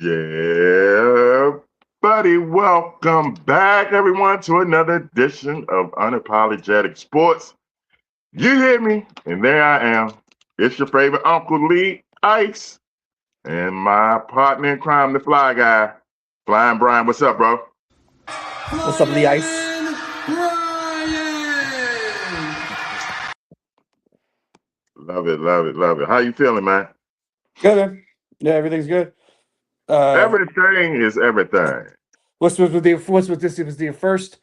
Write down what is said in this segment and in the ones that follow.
Yeah, buddy, welcome back, everyone, to another edition of Unapologetic Sports. You hear me, and there I am. It's your favorite Uncle Lee Ice, and my partner in crime, the Fly Guy, Flyin Brian. What's up, bro? What's up, Lee Ice? Flyin, Flyin. Love it, love it, love it. How you feeling, man? Good, man. Yeah, everything's good. Uh, Everything is everything. what's with this? It was the first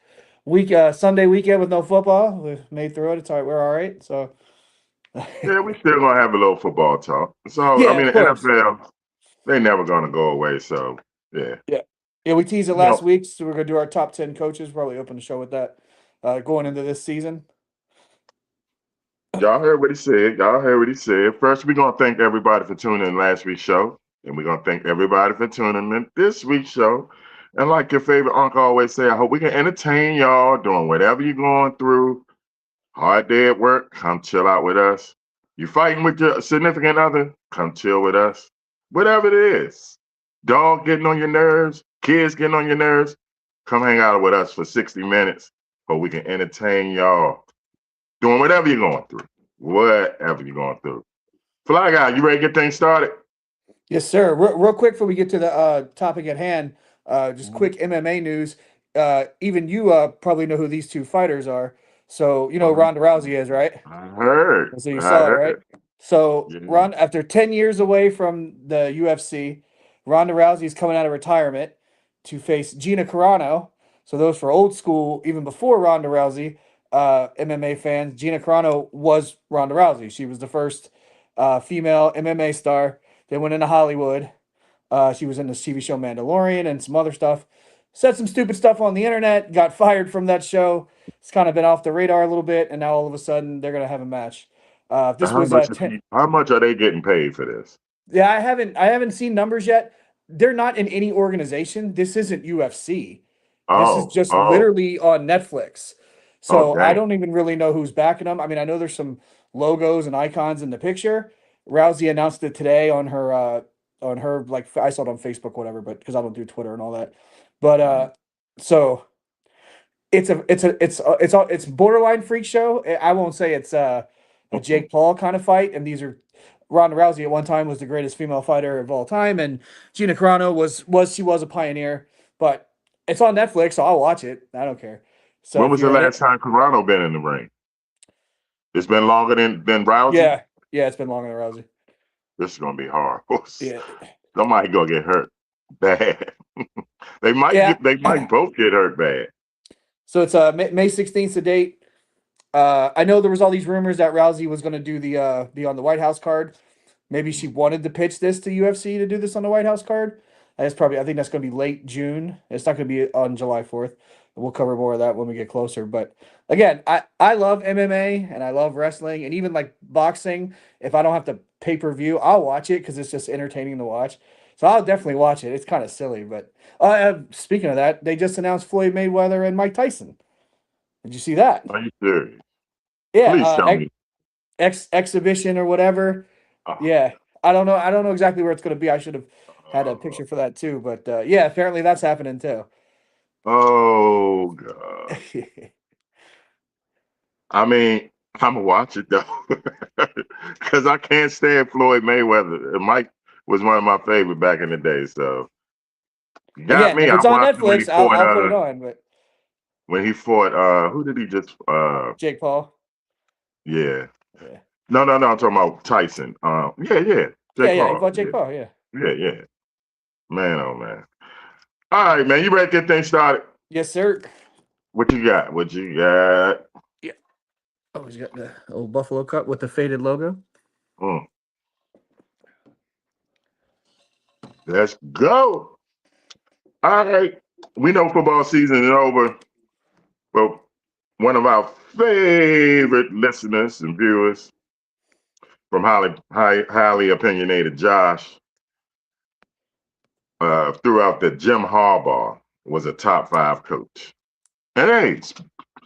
week, Sunday weekend with no football. We made through it. It's all right. We're all right. So, Yeah, we still gonna have a little football talk. So, I yeah, mean, of the course. NFL, they never gonna go away. So, yeah. Yeah, yeah. We teased it You last know, week, so we're gonna do our top 10 coaches. Probably open the show with that. Going into this season. y'all heard what he said. Y'all heard what he said. First, we're gonna thank everybody for tuning in last week's show, and we're gonna thank everybody for tuning in this week's show. And like your favorite uncle always say, I hope we can entertain y'all doing whatever you're going through. Hard day at work, come chill out with us. You fighting with your significant other, come chill with us. Whatever it is, dog getting on your nerves, kids getting on your nerves, come hang out with us for 60 minutes, so we can entertain y'all doing whatever you're going through. Whatever you're going through. Fly guy, you ready to get things started? Yes, sir. Real quick before we get to the topic at hand, just quick MMA news. Even you probably know who these two fighters are. So you know who Ronda Rousey is, right? I heard. So you I saw it, right? heard. So Yeah. Ron, after 10 years away from the UFC, Ronda Rousey is coming out of retirement to face Gina Carano. So those for old school, even before Ronda Rousey, MMA fans, Gina Carano was Ronda Rousey. She was the first female MMA star. They went into Hollywood. She was in this TV show Mandalorian and some other stuff. Said some stupid stuff on the internet. Got fired from that show. It's kind of been off the radar a little bit, and now all of a sudden they're gonna have a match. This How was much is 10. how much are they getting paid for this? Yeah, I haven't seen numbers yet. They're not in any organization. This isn't UFC. This is Oh, just oh, literally on Netflix. oh, So I dang. don't even really know who's backing them. I mean, I know there's some logos and icons in the picture. Rousey announced it today on her like I saw it on Facebook, whatever, but because I don't do Twitter and all that. But so it's borderline freak show. I won't say it's a Jake Paul kind of fight, and these are Ronda Rousey at one time was the greatest female fighter of all time, and Gina Carano was a pioneer. But it's on Netflix, so I'll watch it. I don't care. So When if was the you're in last it, time Carano been in the ring? It's been longer than Rousey. yeah, yeah, it's been longer than Rousey. This is gonna be hard. Yeah, Somebody gonna get hurt bad. they might yeah. get. They might both get hurt bad. So it's May 16th the date. I know there was all these rumors that Rousey was going to do the be on the White House card. Maybe she wanted to pitch this to UFC to do this on the White House card. I think that's going to be late June. It's not going to be on July 4th. We'll cover more of that when we get closer. But again, I love MMA and I love wrestling and even like boxing. If I don't have to pay per view, I'll watch it because it's just entertaining to watch. So I'll definitely watch it. It's kind of silly, but speaking of that, they just announced Floyd Mayweather and Mike Tyson. Did you see that? Are you serious? Yeah, Please tell me. exhibition or whatever. Oh, Yeah, I don't know. I don't know exactly where it's going to be. I should have had a picture for that too. But yeah, apparently that's happening too. oh God. I mean, I'm gonna watch it though, because I can't stand Floyd Mayweather. And Mike was one of my favorite back in the day. So got Again, me. if I it's on watched him when he Netflix, I'll fought. I'll put it on. But Who did he just? Jake Paul. Yeah. Yeah, No. I'm talking about Tyson. Yeah. yeah, Jake yeah. He Paul. fought Jake Paul. Yeah. Yeah. Man, oh man. All right, man. You ready to get things started? Yes, sir. What you got? What you got? Yeah. Oh, he's got the old Buffalo Cup with the faded logo. Mm, let's go. All right. We know football season is over, but one of our favorite listeners and viewers from highly opinionated Josh throughout that Jim Harbaugh was a top five coach. And hey,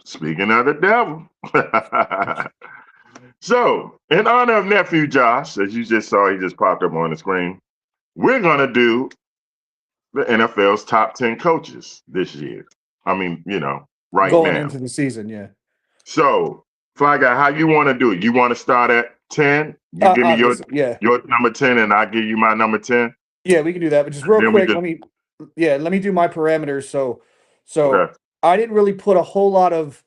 speaking of the devil. So, in honor of nephew Josh, as you just saw, he just popped up on the screen. We're gonna do the NFL's top 10 coaches this year. I mean, right going now. into the season. Yeah, So, Fly Guy, how you want to do it? You want to start at 10? You give me your obviously, yeah, your number 10, and I give you my number 10. yeah, we can do that. But just real Then we quick, just let me do my parameters. So okay. I didn't really put a whole lot of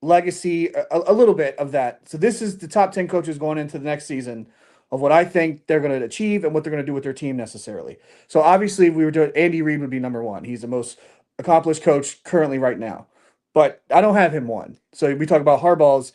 legacy, a little bit of that. So this is the top 10 coaches going into the next season of what I think they're going to achieve and what they're going to do with their team necessarily. So obviously, if we were doing Andy Reid would be number one. He's the most accomplished coach currently right now, but I don't have him one. So we talk about Harbaugh's.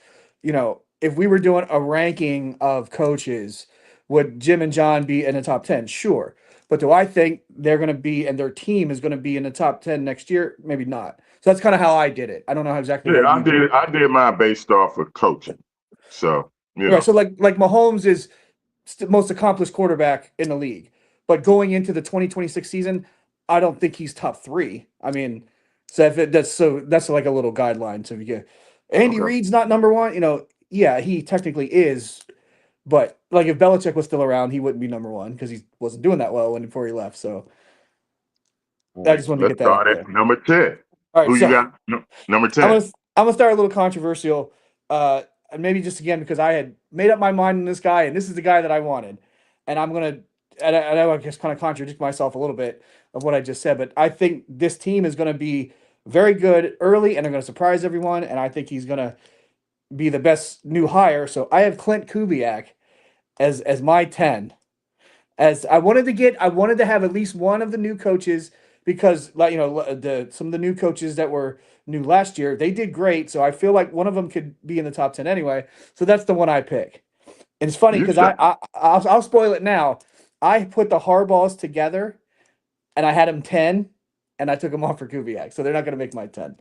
If we were doing a ranking of coaches, would Jim and John be in the top 10? Sure. But do I think they're going to be and their team is going to be in the top 10 next year? Maybe not. So that's kind of how I did it. I don't know exactly how Yeah, you did it. I did mine based off of coaching. So, Right. So like Mahomes is most accomplished quarterback in the league, but going into the 2026 season, I don't think he's top three. I mean, that's like a little guideline. So if you get Andy okay. Reid's not number one, yeah, he technically is, but like if Belichick was still around, he wouldn't be number one because he wasn't doing that well before he left. So All I right. just wanted to Let's get that start out at there. number 10. All right, Who you so got? Number I'm 10. gonna I'm gonna start a little controversial, and maybe just again because I had made up my mind on this guy, and this is the guy that I wanted, and I'm gonna and I just kind of contradict myself a little bit of what I just said, but I think this team is going to be very good early, and they're going to surprise everyone, and I think he's going to be the best new hire. So I have Clint Kubiak as my 10 as I wanted to have at least one of the new coaches because like the some of the new coaches that were new last year, they did great, so I feel like one of them could be in the top 10 anyway. So that's the one I pick. And it's funny You because said I'll spoil it now. I put the Harbaughs together and I had them 10 and I took them off for Kubiak, so they're not going to make my 10.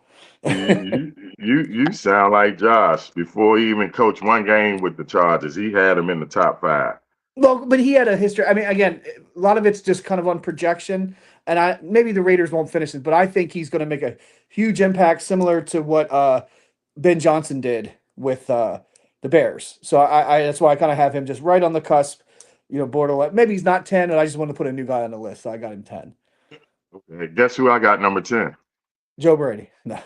you sound like Josh. Before he even coached one game with the Chargers, he had him in the top 5. Well, but he had a history. I mean, again, a lot of it's just kind of on projection, and I maybe the Raiders won't finish it, but I think he's going to make a huge impact, similar to what Ben Johnson did with the Bears. So I that's why I kind of have him just right on the cusp, borderline. Maybe he's not 10, and I just want to put a new guy on the list, so I got him 10. Okay, guess who I got number 10? Joe Brady. No.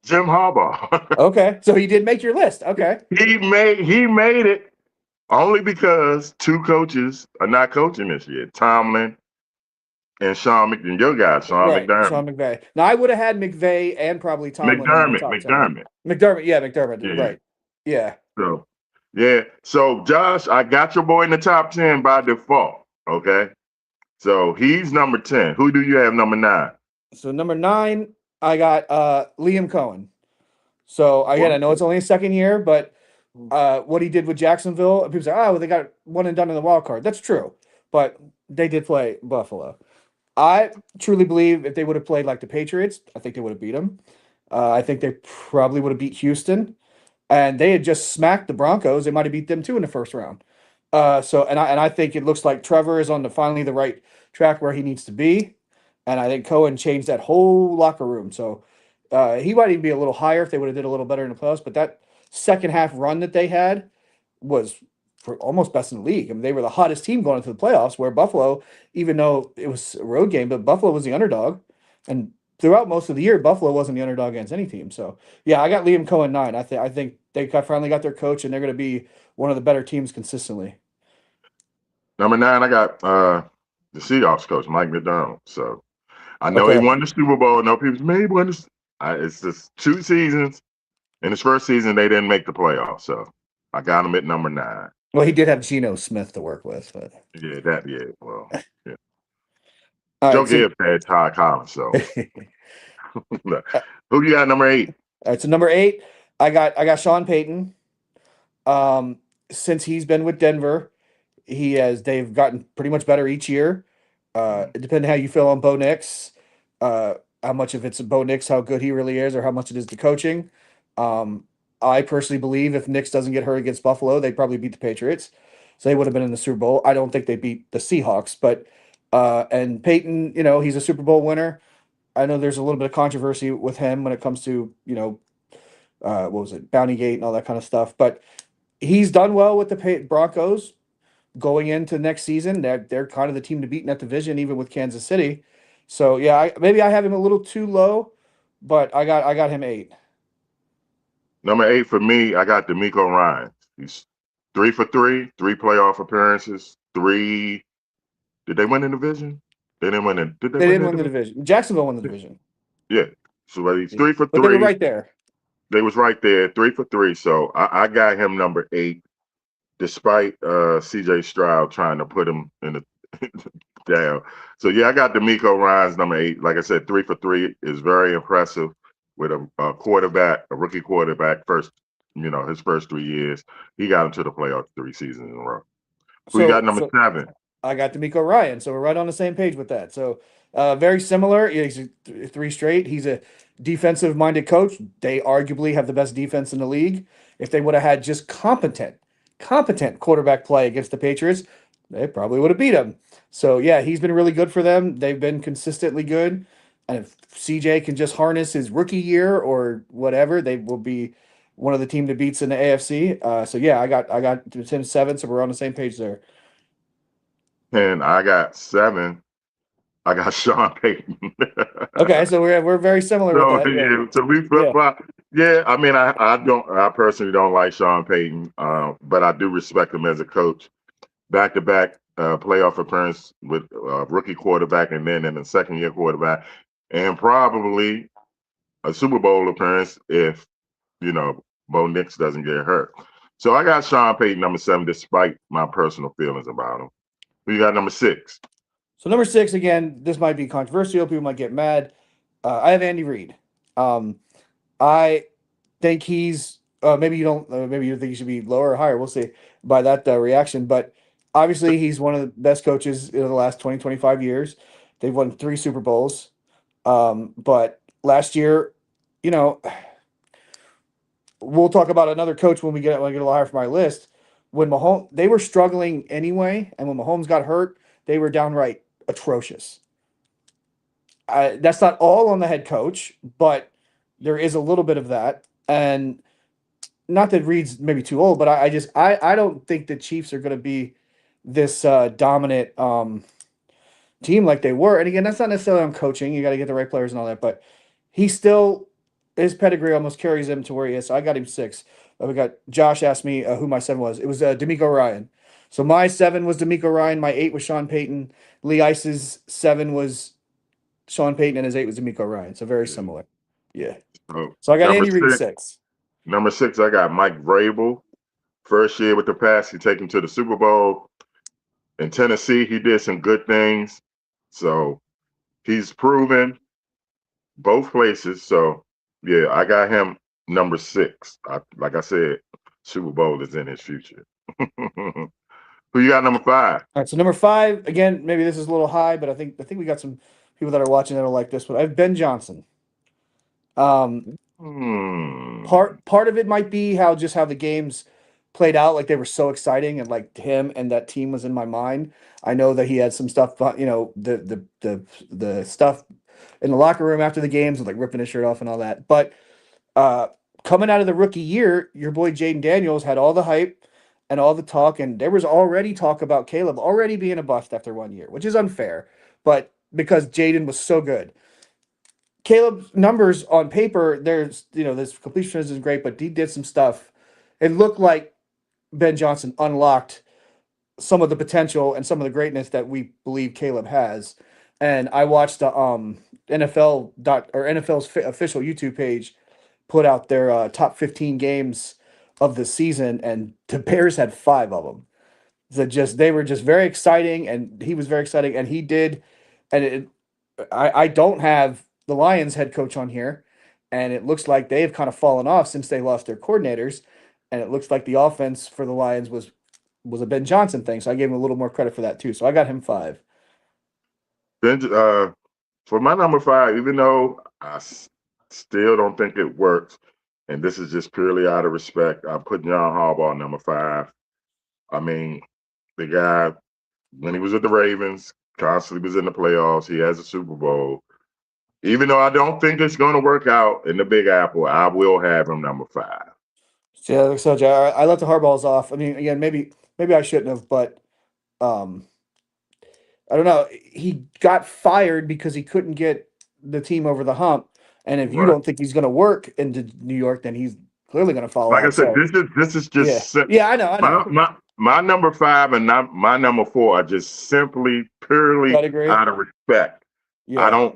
Jim Harbaugh. Okay, so he did make your list. Okay. He made it only because two coaches are not coaching this year. Tomlin and and your guy, Sean Right, McDermott. Sean McVay. Now I would have had McVay and probably Tomlin in my top 10. McDermott. McDermott, yeah, McDermott, Yeah. right. Yeah. So yeah. So Josh, I got your boy in the top 10 by default. Okay. So he's number 10. Who do you have number 9? So number 9, I got Liam Cohen. So again, I know it's only a second year, but what he did with Jacksonville, people say, oh, well, they got one and done in the wild card. That's true, but they did play Buffalo. I truly believe if they would have played like the Patriots, I think they would have beat them. I think they probably would have beat Houston, and they had just smacked the Broncos. They might have beat them too in the first round. And I think it looks like Trevor is on finally the right track where he needs to be, and I think Cohen changed that whole locker room. So he might even be a little higher if they would have did a little better in the playoffs. But that second half run that they had was for almost best in the league. I mean, they were the hottest team going into the playoffs. Where Buffalo, even though it was a road game, but Buffalo was the underdog, and throughout most of the year, Buffalo wasn't the underdog against any team. So yeah, I got Liam Cohen 9. I think finally got their coach, and they're going to be one of the better teams consistently. Number 9, I got the Seahawks coach, Mike McDonald. So I know he Okay. won the Super Bowl. I know people say, maybe he won this. It's just 2 seasons. In his first season, they didn't make the playoffs. So I got him at number 9. Well, he did have Geno Smith to work with, but Well, yeah. all Joe right. So, Gibbs had Ty Collins. So all who you got number 8? right. So number 8, I got Sean Payton. Since he's been with Denver, they've gotten pretty much better each year. Depending how you feel on Bo Nix, how much of it's Bo Nix, how good he really is, or how much it is the coaching. I personally believe if Nix doesn't get hurt against Buffalo, they'd probably beat the Patriots. So they would have been in the Super Bowl. I don't think they beat the Seahawks, but and Peyton, he's a Super Bowl winner. I know there's a little bit of controversy with him when it comes to, what was it, Bounty Gate and all that kind of stuff, but he's done well with the Broncos. going into next season. They're kind of the team to beat in that division, even with Kansas City. So yeah, maybe I have him a little too low, but I got him 8. Number 8 for me, I got D'Amico Ryan. He's 3 for 3, 3 playoff appearances, 3. Did they win the division? They didn't win it. Did they They win didn't the win the division? division. Jacksonville won the division, Yeah. So he's three for but they were three. right there. They was right there, 3 for 3. So I got him number 8, despite CJ Stroud trying to put him in the down. So yeah, I got D'Amico Ryan's number 8. Like I said, 3 for 3 is very impressive with a quarterback, a rookie quarterback, his first 3 years. He got him to the playoffs 3 seasons in a row. Who you got So number so 7? I got D'Amico Ryan, so we're right on the same page with that. So very similar. He's 3 straight. He's a defensive-minded coach. They arguably have the best defense in the league. If they would have had just competent quarterback play against the Patriots, they probably would have beat them. So yeah, he's been really good for them. They've been consistently good. And if CJ can just harness his rookie year or whatever, they will be one of the team that beats in the AFC. So yeah, I got him 7, so we're on the same page there. And I got 7. I got Sean Payton. Okay, so we're very similar with So that. Yeah, yeah, so we flip yeah. flop. Yeah, I mean, I personally don't like Sean Payton, but I do respect him as a coach. Back to back playoff appearance with rookie quarterback, and then in the second year quarterback, and probably a Super Bowl appearance if Bo Nix doesn't get hurt. So I got Sean Payton number 7, despite my personal feelings about him. Who you got number 6? So number 6 again. This might be controversial. People might get mad. I have Andy Reid. Um, I think he's maybe you don't maybe you think he should be lower or higher. We'll see by that reaction. But obviously, he's one of the best coaches in the last 20-25 years. They've won 3 Super Bowls. But last year, you know, we'll talk about another coach when I get a little higher for my list. When Mahomes, they were struggling anyway, and when Mahomes got hurt, they were downright atrocious. That's not all on the head coach, but there is a little bit of that. And not that Reed's maybe too old, but I don't think the Chiefs are going to be this dominant team like they were. And again, that's not necessarily on coaching. You got to get the right players and all that, but he still his pedigree almost carries him to where he is. So I got him 6. We got Josh asked me who my 7 was. It was D'Amico Ryan. So my 7 was D'Amico Ryan. My 8 was Sean Payton. Lee Ice's 7 was Sean Payton, and his 8 was D'Amico Ryan. So very similar. Yeah. Oh, So I got number Andy Reid 6. 6. Number 6, I got Mike Vrabel. First year with the Pats, he take him to the Super Bowl. In Tennessee, he did some good things. So he's proven both places. So yeah, I got him number 6. Like I said, Super Bowl is in his future. Who you got number 5? All right. So number 5, again, maybe this is a little high, but I think we got some people that are watching that don't like this one. I have Ben Johnson. Um, Hmm. part of it might be how the games played out, like they were so exciting, and like him and that team was in my mind. I know that he had some stuff, the stuff in the locker room after the games with like ripping his shirt off and all that. But uh, coming out of the rookie year, your boy Jaden Daniels had all the hype and all the talk, and there was already talk about Caleb already being a bust after 1 year, which is unfair, but because Jaden was so good. Caleb's numbers on paper, this completion isn't great, but he did some stuff. It looked like Ben Johnson unlocked some of the potential and some of the greatness that we believe Caleb has. And I watched the NFL's official YouTube page put out their top 15 games of the season, and the Bears had 5 of them. So they were just very exciting, and he was very exciting, and he did. And I don't have the Lions head coach on here, and it looks like they've kind of fallen off since they lost their coordinators, and it looks like the offense for the Lions was a Ben Johnson thing. So I gave him a little more credit for that too. So I got him 5. Then for my number 5, even though still don't think it works, and this is just purely out of respect, I'm putting John Harbaugh number 5. I mean, the guy, when he was with the Ravens, constantly was in the playoffs. He has a Super Bowl. Even though I don't think it's going to work out in the Big Apple, I will have him number 5. So, yeah, so Jay, I let the Hardballs off. I mean, again, maybe I shouldn't have, but Um, I don't know. He got fired because he couldn't get the team over the hump. And if you Right. don't think he's going to work into New York, then he's clearly going to fall Like I out. said, So this is yeah, just yeah, I know, I my know. my number five and my number four are just simply purely I'd agree. out of respect. Yeah.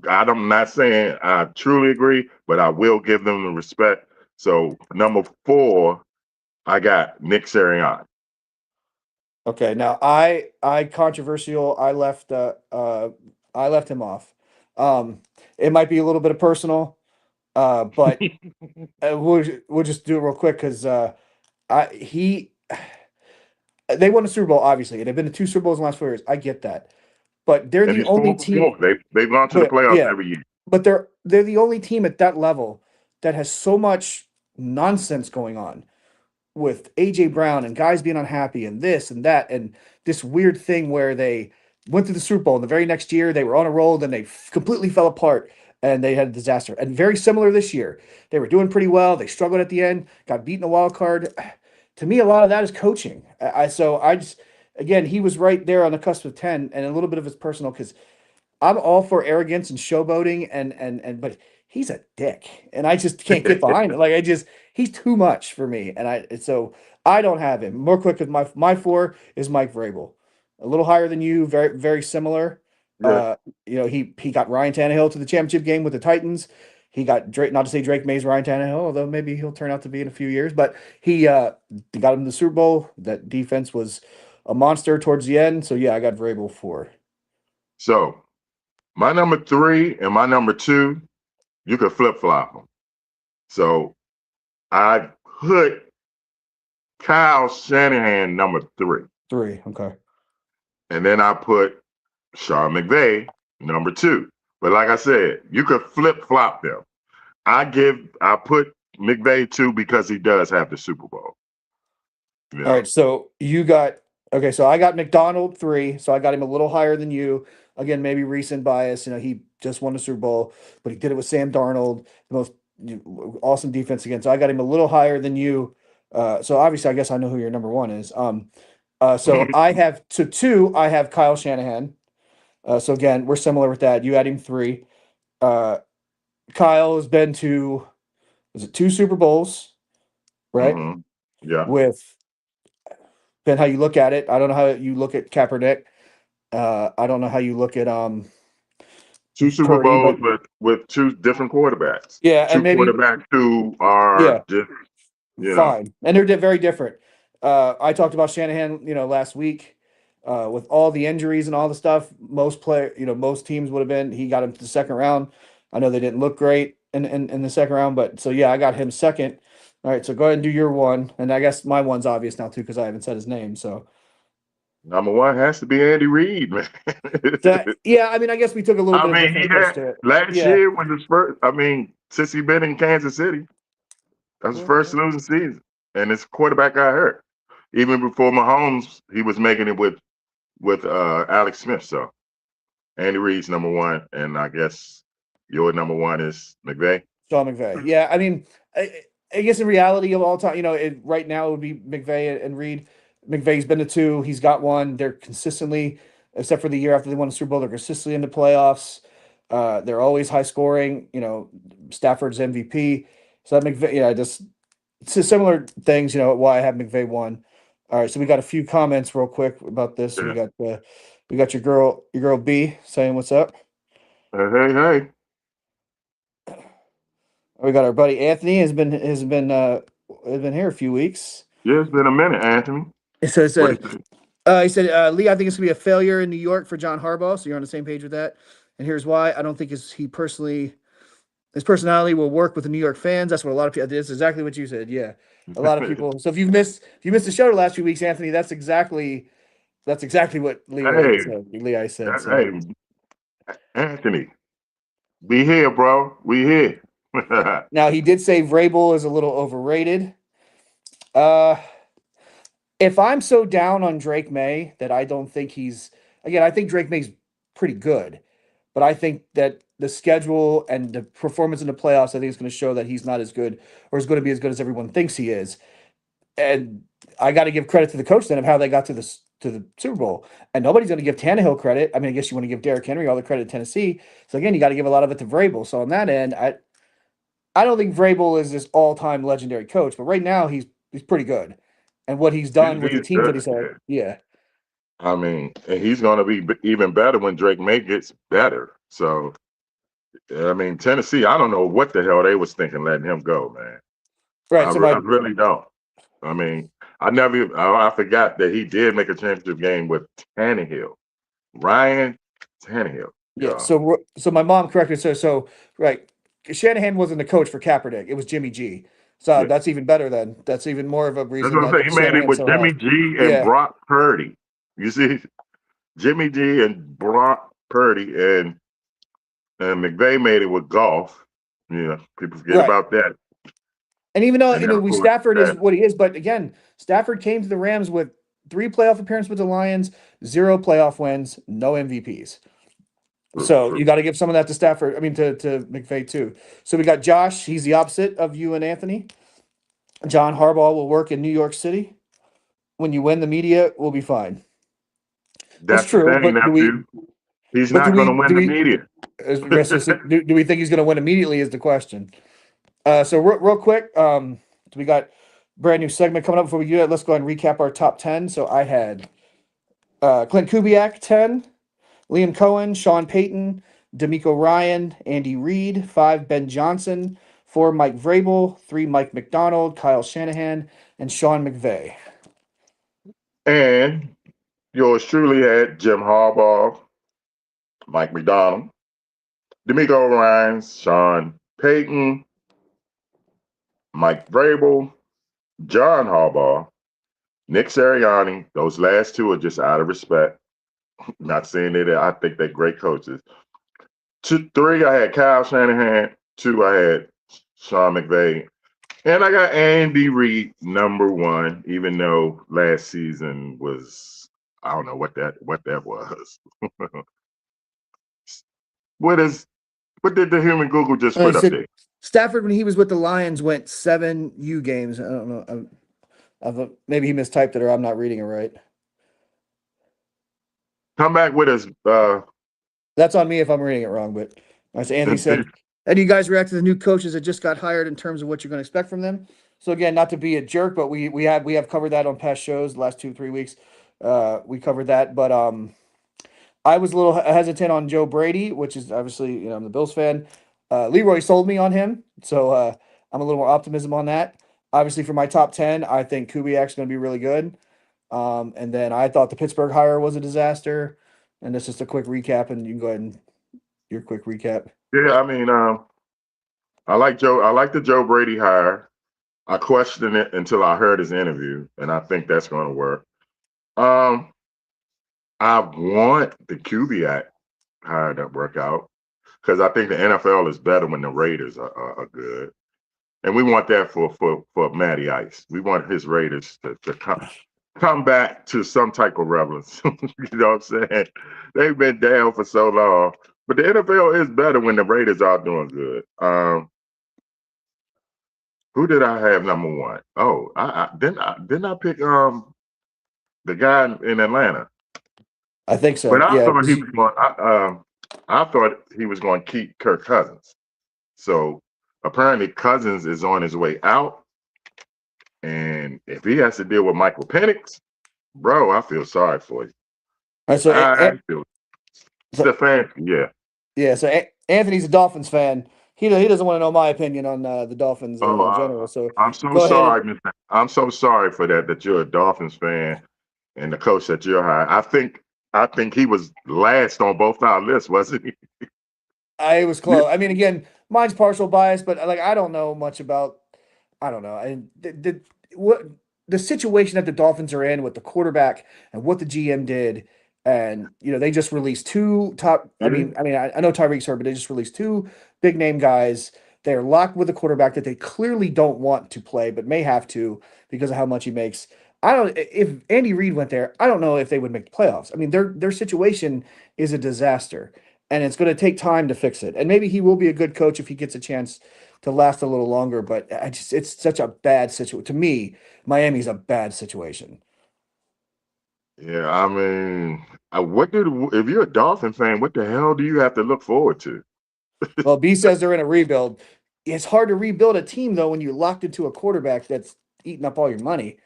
I'm not saying I truly agree, but I will give them the respect. So number four, I got Nick Sirianni. Okay. Now I controversial. I left him off. Um, it might be a little bit of personal, but we'll just do it real quick because I he they won the Super Bowl obviously, and they've been to two Super Bowls in the last 4 years. I get that, but they're And the he's only 4 for 4. team. They've gone to the But playoffs yeah, every year. but they're the only team at that level that has so much nonsense going on with AJ Brown and guys being unhappy and this and that and this weird thing where they went to the Super Bowl and the very next year they were on a roll, then they completely fell apart and they had a disaster. And very similar this year. They were doing pretty well. They struggled at the end, got beaten a wild card. To me, a lot of that is coaching. I just again he was right there on the cusp of 10 and a little bit of his personal because I'm all for arrogance and showboating and but he's a dick and I just can't get behind it. Like I just he's too much for me and I don't have him. More quick with my four is Mike Vrabel. A little higher than you, very similar. Yeah. He got Ryan Tannehill to the championship game with the Titans. He got Drake, not to say Drake May's Ryan Tannehill, although maybe he'll turn out to be in a few years, but he got him to the Super Bowl. That defense was a monster towards the end. So yeah, I got Vrabel for. So my number three and my number two, you could flip flop them. So I put Kyle Shanahan number three. Three. Okay. And then I put Sean McVay number two. But like I said, you could flip flop them. I put McVay two because he does have the Super Bowl. You All know. right. So you got okay. So I got McDonald three. So I got him a little higher than you. Again, maybe recent bias. He just won the Super Bowl, but he did it with Sam Darnold, the most awesome defense again. So I got him a little higher than you. So obviously, I guess I know who your number one is. So I have to two. I have Kyle Shanahan. So again, we're similar with that. You had him three. Uh, Kyle has been to is it two Super Bowls, right? Hmm. Yeah. With depending how you look at it. I don't know how you look at Kaepernick. I don't know how you look at Two Super Purdy, Bowls but with two different quarterbacks. yeah, and Two maybe quarterbacks who are yeah, just, you know. fine, and they're very different. I talked about Shanahan, last week, with all the injuries and all the stuff. Most teams would have been. He got him to the second round. I know they didn't look great in the second round, but so yeah, I got him second. All right, so go ahead and do your one, and I guess my one's obvious now too because I haven't said his name. So Number one has to be Andy Reid, man. yeah, I mean, I guess we took a little I bit of mean, different he approach had to it. last Yeah. year was his first. I mean, since he been in Kansas City, that was his Yeah, first yeah. losing season, and his quarterback got hurt. Even before Mahomes, he was making it with Alex Smith. So Andy Reid's number one, and I guess your number one is McVay. Sean McVay. Yeah, I mean, I guess in reality of all time, right now it would be McVay and Reed. McVay's been to two. He's got one. They're consistently, except for the year after they won the Super Bowl, they're consistently in the playoffs. They're always high scoring. Stafford's MVP. So that McVay, yeah, just it's similar things. Why I have McVay one. All right, so we got a few comments real quick about this. Yeah. We got your girl B saying what's up. Hey. We got our buddy Anthony has been here a few weeks. Yeah, it's been a minute, Anthony. It says What is it? he said Lee, I think it's gonna be a failure in New York for John Harbaugh. So you're on the same page with that. And here's why: I don't think his personality will work with the New York fans. That's what a lot of people. That's exactly what you said. Yeah, a lot of people. So if you missed the show the last few weeks, Anthony, that's exactly what Hey, Levi said. So hey, Anthony, we here, bro. We here. now he did say Vrabel is a little overrated. Uh, if I'm so down on Drake May that I don't think I think Drake May's pretty good, but I think that the schedule and the performance in the playoffs, I think is going to show that he's not as good or is going to be as good as everyone thinks he is. And I got to give credit to the coach then of how they got to to the Super Bowl, and nobody's going to give Tannehill credit. I mean, I guess you want to give Derrick Henry all the credit to Tennessee. So again, you got to give a lot of it to Vrabel. So on that end, I don't think Vrabel is this all time legendary coach, but right now he's pretty good, and what he's done with the He's teams that good. he's had, Yeah. yeah, I mean, and he's going to be even better when Drake May gets better. So, I mean, Tennessee, I don't know what the hell they was thinking letting him go, man. right. So I my really don't. I mean, I forgot that he did make a championship game with Tannehill, Ryan Tannehill. yeah, Yeah, so my mom corrected so right, Shanahan wasn't the coach for Kaepernick; it was Jimmy G. So yeah. that's even better. Then that's even more of a That's reason what I'm that saying. He made it Shanahan's with so Jimmy high. G and Yeah, Brock Purdy. You see, Jimmy G and Brock Purdy and McVay made it with golf. Yeah, people forget right. about that. And even though And then of course Stafford is that. what he is, but again, Stafford came to the Rams with 3 playoff appearances with the Lions, 0 playoff wins, no MVPs. True, So you true. got to give some of that to Stafford. I mean to McVay too. So we got Josh. He's the opposite of you and Anthony. John Harbaugh will work in New York City. When you win, the media will be fine. That's That's the true. thing, But do we? nephew. He's But do not going we? to win Do the we? media. Do we think he's going to win immediately? Is the question. So real quick, we got brand new segment coming up. Before we do that, let's go ahead and recap our top 10. So I had Clint Kubiak 10, Liam Cohen, Sean Payton, D'Amico Ryan, Andy Reid, 5 Ben Johnson, 4 Mike Vrabel, 3 Mike McDonald, Kyle Shanahan, and Sean McVay. And yours truly had Jim Harbaugh, Mike McDonald, D'Amico Ryans, Sean Payton, Mike Vrabel, John Harbaugh, Nick Sirianni. Those last two are just out of respect. Not saying that I think they're great coaches. Two, three, I had Kyle Shanahan. Two, I had Sean McVay. And I got Andy Reid number one, even though last season was I don't know what that was. what is what did the human Google just I put up said there? Stafford, when he was with the Lions, went 7 U games. I don't know. Maybe he mistyped it or I'm not reading it right. Come back with us. That's on me if I'm reading it wrong. But as Anthony said, and you guys react to the new coaches that just got hired in terms of what you're going to expect from them. So again, not to be a jerk, but we have covered that on past shows the last 2 3 weeks. We covered that, but I was a little hesitant on Joe Brady, which is obviously I'm the Bills fan. Leroy sold me on him, so I'm a little more optimism on that. Obviously, for my top 10, I think Kubiak's going to be really good. And then I thought the Pittsburgh hire was a disaster. And that's just a quick recap, and you can go ahead and your quick recap. Yeah, I mean, I like Joe. I like the Joe Brady hire. I questioned it until I heard his interview, and I think that's going to work. Um, I want the Kubiak hire to work out because I think the NFL is better when the Raiders are good. And we want that for Matty Ice. We want his Raiders to come back to some type of relevance. You know what I'm saying? They've been down for so long. But the NFL is better when the Raiders are doing good. Who did I have number one? Oh, didn't I pick the guy in Atlanta? I think But so. Yeah. I thought he was going to keep Kirk Cousins. So apparently Cousins is on his way out. And if he has to deal with Michael Penix, bro, I feel sorry for you. All right, I feel so Stefanski, yeah. yeah, so Anthony's a Dolphins fan. He doesn't want to know my opinion on the Dolphins Oh, in general. So I'm so go ahead and sorry, Mr. I'm so sorry for that you're a Dolphins fan and the coach that you're hiring. I think he was last on both our lists, wasn't he? I was close. I mean, again, mine's partial bias, but like I don't know much about. I don't know. What the situation that the Dolphins are in with the quarterback and what the GM did, and they just released 2 top. Yeah. I know Tyreek's hurt, but they just released 2 big name guys. They're locked with a quarterback that they clearly don't want to play, but may have to because of how much he makes. I don't. If Andy Reid went there, I don't know if they would make the playoffs. I mean, their situation is a disaster and it's going to take time to fix it. And maybe he will be a good coach if he gets a chance to last a little longer. But it's such a bad situation to me. Miami's a bad situation. Yeah, I mean, if you're a Dolphin fan, what the hell do you have to look forward to? Well, B says they're in a rebuild. It's hard to rebuild a team though when you're locked into a quarterback that's eating up all your money.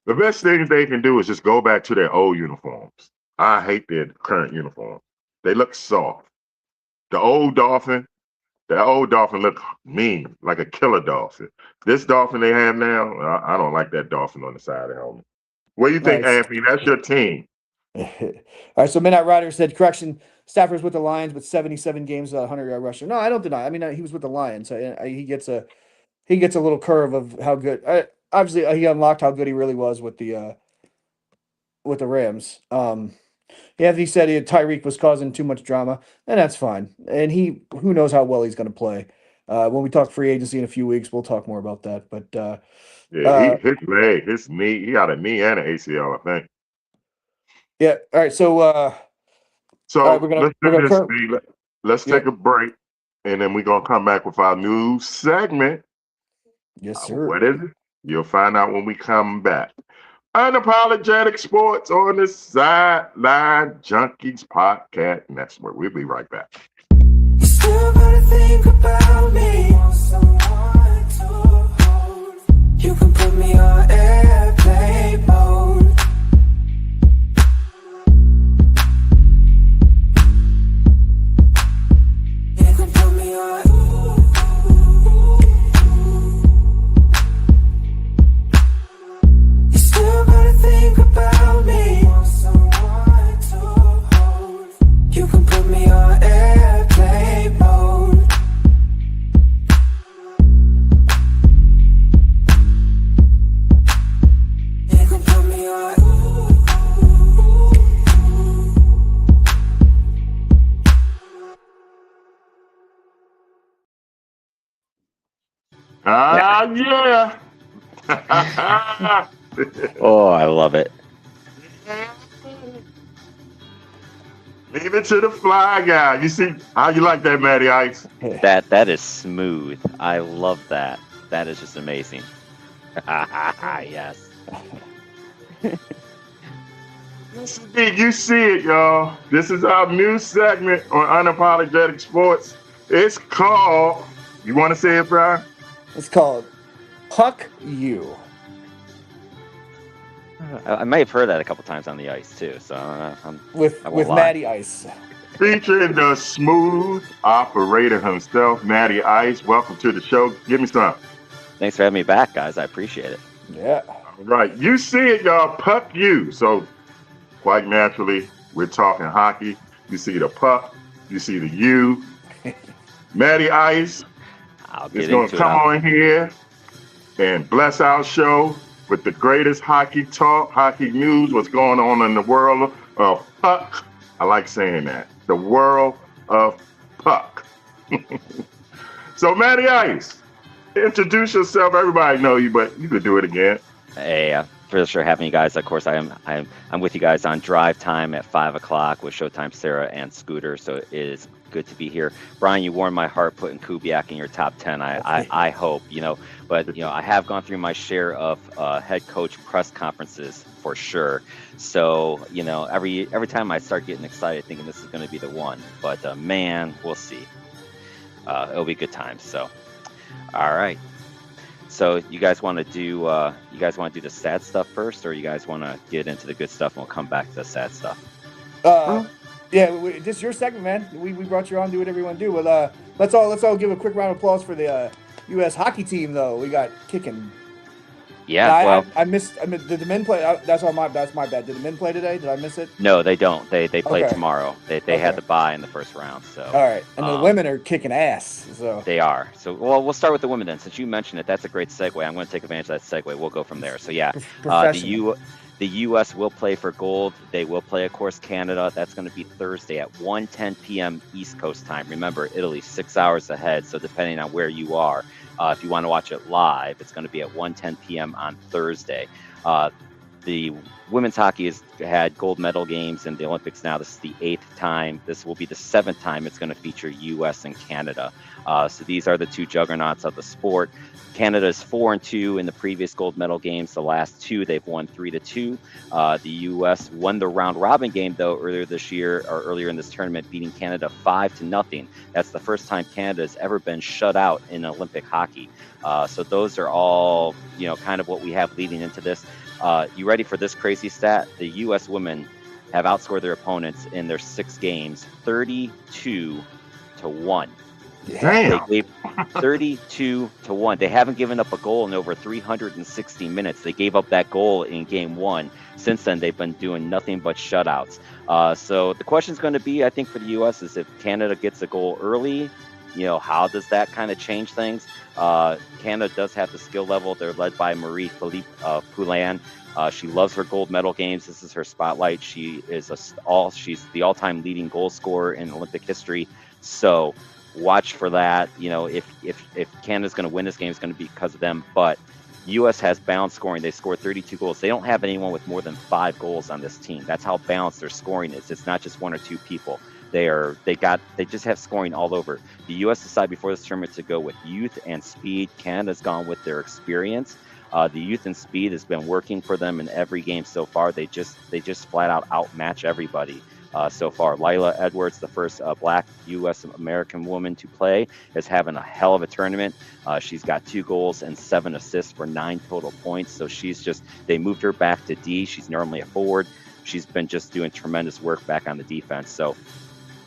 The best thing they can do is just go back to their old uniforms. I hate their current uniforms. They look soft. The old Dolphin, the old Dolphin looked mean, like a killer Dolphin. This Dolphin they have now, I don't like that Dolphin on the side of the helmet. What do you think, Nice. Anthony? That's your team. All right. So Midnight Rider said, correction, Stafford's with the Lions, but 77 games without a 100-yard rusher. No, I don't deny. I mean, he was with the Lions. So he gets a little curve of how good. Obviously, he unlocked how good he really was with the Rams. Yeah, he said Tyreek was causing too much drama, and that's fine. And who knows how well he's going to play. When we talk free agency in a few weeks, we'll talk more about that. But Yeah, his leg, his knee, he got a knee and an ACL, I think. yeah, all right. So all right, So let's do we're this, gonna Steve. Let's yeah, take a break, and then we're gonna come back with our new segment. yes, What sir. is it? You'll find out when we come back. Unapologetic Sports on the Sideline Junkies Podcast Network. We'll be right back. You still gotta think about me. Want someone to hold. You can put me on airplane mode. You can put me on. You still gotta think about me. Want someone to hold. You can put me on airplane mode. You can put me on. Yeah. Oh, I love it. Leave it to the fly guy. You see how you like that, Matty Ice? That is smooth. I love that. That is just amazing. Yes. Yes, indeed. You see it, y'all. This is our new segment on Unapologetic Sports. It's called, you want to say it, Brian? It's called Puck You. I may have heard that a couple times on the ice too. So I With won't lie. Matty Ice. Featuring the smooth operator himself, Matty Ice. Welcome to the show. Give me some. Thanks for having me back, guys. I appreciate it. Yeah. All right. You see it, y'all. Puck you. So, quite naturally, we're talking hockey. You see the puck. You see the U. Matty Ice I'll is get going into to come it. on here and bless our show with the greatest hockey talk, hockey news, what's going on in the world of puck. I like saying that. The world of puck. So, Matty Ice, introduce yourself. Everybody know you, but you could do it again. Hey, for sure having you guys. Of course, I'm with you guys on Drive Time at 5:00 with Showtime Sarah and Scooter. So it is good to be here. Brian, you warmed my heart putting Kubiak in your top 10. I hope, but I have gone through my share of head coach press conferences for sure. So every time I start getting excited, thinking this is going to be the one. But man, we'll see. It'll be good times. So, all right. So you guys want to do the sad stuff first, or you guys want to get into the good stuff and we'll come back to the sad stuff? Yeah, this is your segment, man. We brought you on. Do whatever you want to do. Well, let's all give a quick round of applause for the U.S. hockey team, though. We got kicking. Yeah, I missed. Did the men play? That's my bad. Did the men play today? Did I miss it? no, they don't. They play Okay. tomorrow. They had to bye in the first round. So All right, and the women are kicking ass. So they are. So we'll start with the women then. Since you mentioned it, that's a great segue. I'm going to take advantage of that segue. We'll go from there. So yeah, the U.S. will play for gold. They will play, of course, Canada. That's going to be Thursday at 1:10 p.m. East Coast time. Remember, Italy's 6 hours ahead. So depending on where you are, if you want to watch it live, it's going to be at 1:10 p.m. on Thursday. The women's hockey has had gold medal games in the Olympics now. This is the 8th time. This will be the 7th time it's going to feature U.S. and Canada. So these are the two juggernauts of the sport. Canada is 4-2 in the previous gold medal games. The last two, they've won 3-2. The U.S. won the round robin game though earlier this year, or earlier in this tournament, beating Canada 5-0. That's the first time Canada has ever been shut out in Olympic hockey. So those are all, kind of what we have leading into this. You ready for this crazy stat? The U.S. women have outscored their opponents in their 6 games 32-1. Damn. They gave 32-1. They haven't given up a goal in over 360 minutes. They gave up that goal in game 1. Since then, they've been doing nothing but shutouts. So the question is going to be, I think, for the U.S. is if Canada gets a goal early, how does that kind of change things? Canada does have the skill level. They're led by Marie-Philippe Poulin. She loves her gold medal games. This is her spotlight. She is she's the all-time leading goal scorer in Olympic history. So watch for that. If Canada's going to win this game, it's going to be because of them. But U.S. has balanced scoring. They scored 32 goals. They don't have anyone with more than 5 goals on this team. That's how balanced their scoring is. It's not just 1 or 2 people. They just have scoring all over. The U.S. decided before this tournament to go with youth and speed. Canada's gone with their experience. The youth and speed has been working for them in every game so far. They just flat out outmatch everybody so far. Lila Edwards, the first Black U.S. American woman to play, is having a hell of a tournament. She's got 2 goals and 7 assists for 9 total points. So they moved her back to D. She's normally a forward. She's been just doing tremendous work back on the defense. So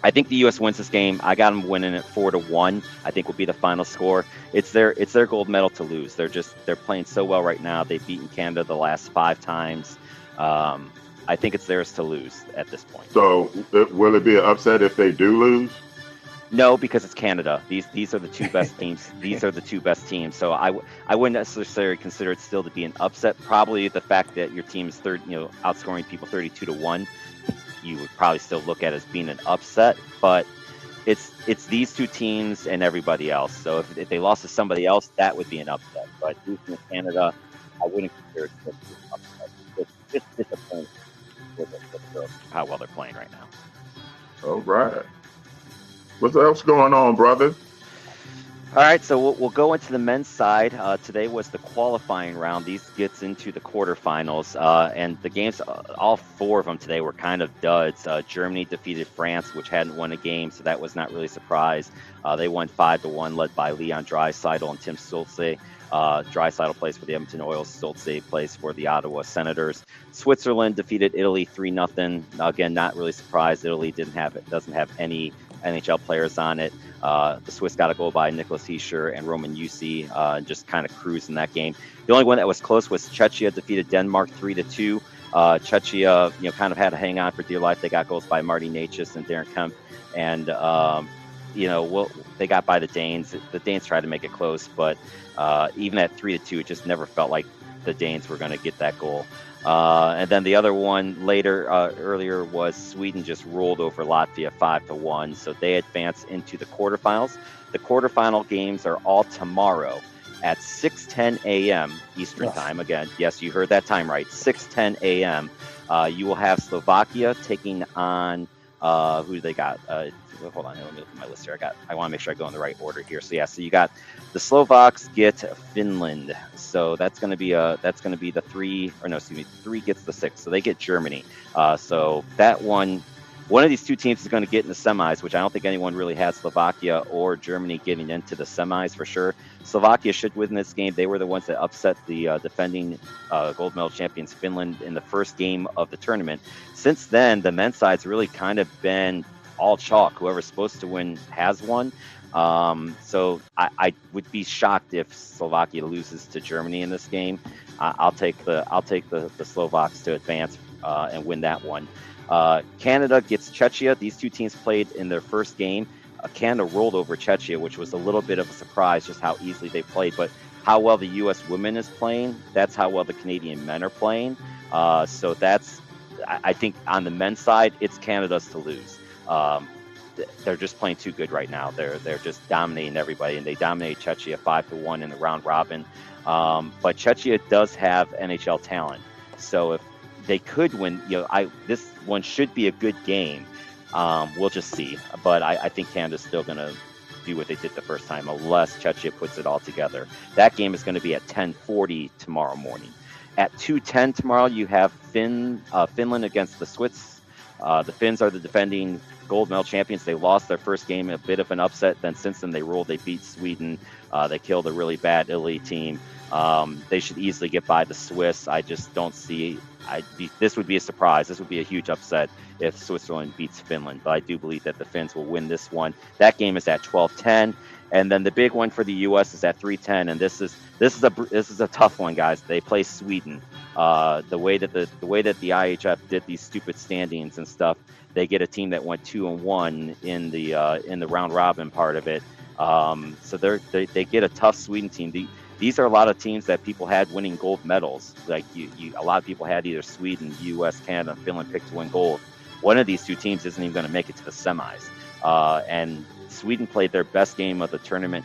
I think the U.S. wins this game. I got them winning it 4-1. I think will be the final score. It's their gold medal to lose. They're playing so well right now. They've beaten Canada the last 5 times. I think it's theirs to lose at this point. So will it be an upset if they do lose? No, because it's Canada. These are the 2 best teams. These are the 2 best teams. So I wouldn't necessarily consider it still to be an upset. Probably the fact that your team is outscoring people 32-1. You would probably still look at it as being an upset, but it's these 2 teams and everybody else. So if they lost to somebody else, that would be an upset. But losing to Canada, I wouldn't consider it to be an upset. It's just disappointing with how well they're playing right now. All right. What else going on, brother? All right, so we'll go into the men's side. Today was the qualifying round. These gets into the quarterfinals, and the games, all 4 of them today were kind of duds. Germany defeated France, which hadn't won a game, so that was not really a surprise. They won 5-1, led by Leon Draisaitl and Tim Stützle. Draisaitl plays for the Edmonton Oilers. Stützle plays for the Ottawa Senators. Switzerland defeated Italy 3-0. Again, not really surprised. Italy doesn't have any NHL players on it. The Swiss got a goal by Nicholas Hischier and Roman Jussi, just kind of cruised in that game. The only one that was close was Czechia defeated Denmark 3-2. Czechia, kind of had to hang on for dear life. They got goals by Marty Necas and Darren Kemp, and they got by the Danes. The Danes tried to make it close, but even at 3-2, it just never felt like the Danes were going to get that goal. And then the other one earlier was Sweden just rolled over Latvia 5-1. So they advance into the quarterfinals. The quarterfinal games are all tomorrow at 6:10 a.m. Eastern time. Again, yes, you heard that time right. 6:10 a.m. You will have Slovakia taking on who do they got? Hold on, let me look at my list here. I want to make sure I go in the right order here. So you got the Slovaks get Finland. So that's going to be the 3 gets the 6. So they get Germany. So that one of these 2 teams is going to get in the semis, which I don't think anyone really has Slovakia or Germany getting into the semis for sure. Slovakia should win this game. They were the ones that upset the defending gold medal champions Finland in the first game of the tournament. Since then, the men's side's really kind of been all chalk. Whoever's supposed to win has won. So I would be shocked if Slovakia loses to Germany in this game. I'll take the Slovaks to advance and win that one. Canada gets Czechia. These 2 teams played in their first game. Canada rolled over Czechia, which was a little bit of a surprise, just how easily they played. But how well the U.S. women is playing, that's how well the Canadian men are playing. So I think on the men's side, it's Canada's to lose. They're just playing too good right now. They're just dominating everybody, and they dominate Czechia 5-1 in the round robin. But Czechia does have NHL talent. So if they could win, this one should be a good game. We'll just see. But I think Canada's still going to do what they did the first time, unless Czechia puts it all together. That game is going to be at 10:40 tomorrow morning. At 2:10 tomorrow, you have Finland against the Swiss. The Finns are the defending gold medal champions. They lost their first game, a bit of an upset. Then since then, they rolled. They beat Sweden. They killed a really bad Italy team. They should easily get by the Swiss. I just don't see. This would be a surprise. This would be a huge upset if Switzerland beats Finland. But I do believe that the Finns will win this one. That game is at 12:10, and then the big one for the U.S. is at 3:10. And this is a tough one, guys. They play Sweden. The way that the IHF did these stupid standings and stuff, they get a team that went 2-1 in the round robin part of it. So they get a tough Sweden team. These are a lot of teams that people had winning gold medals. Like a lot of people had either Sweden, U.S., Canada, Finland picked to win gold. One of these two teams isn't even going to make it to the semis. And Sweden played their best game of the tournament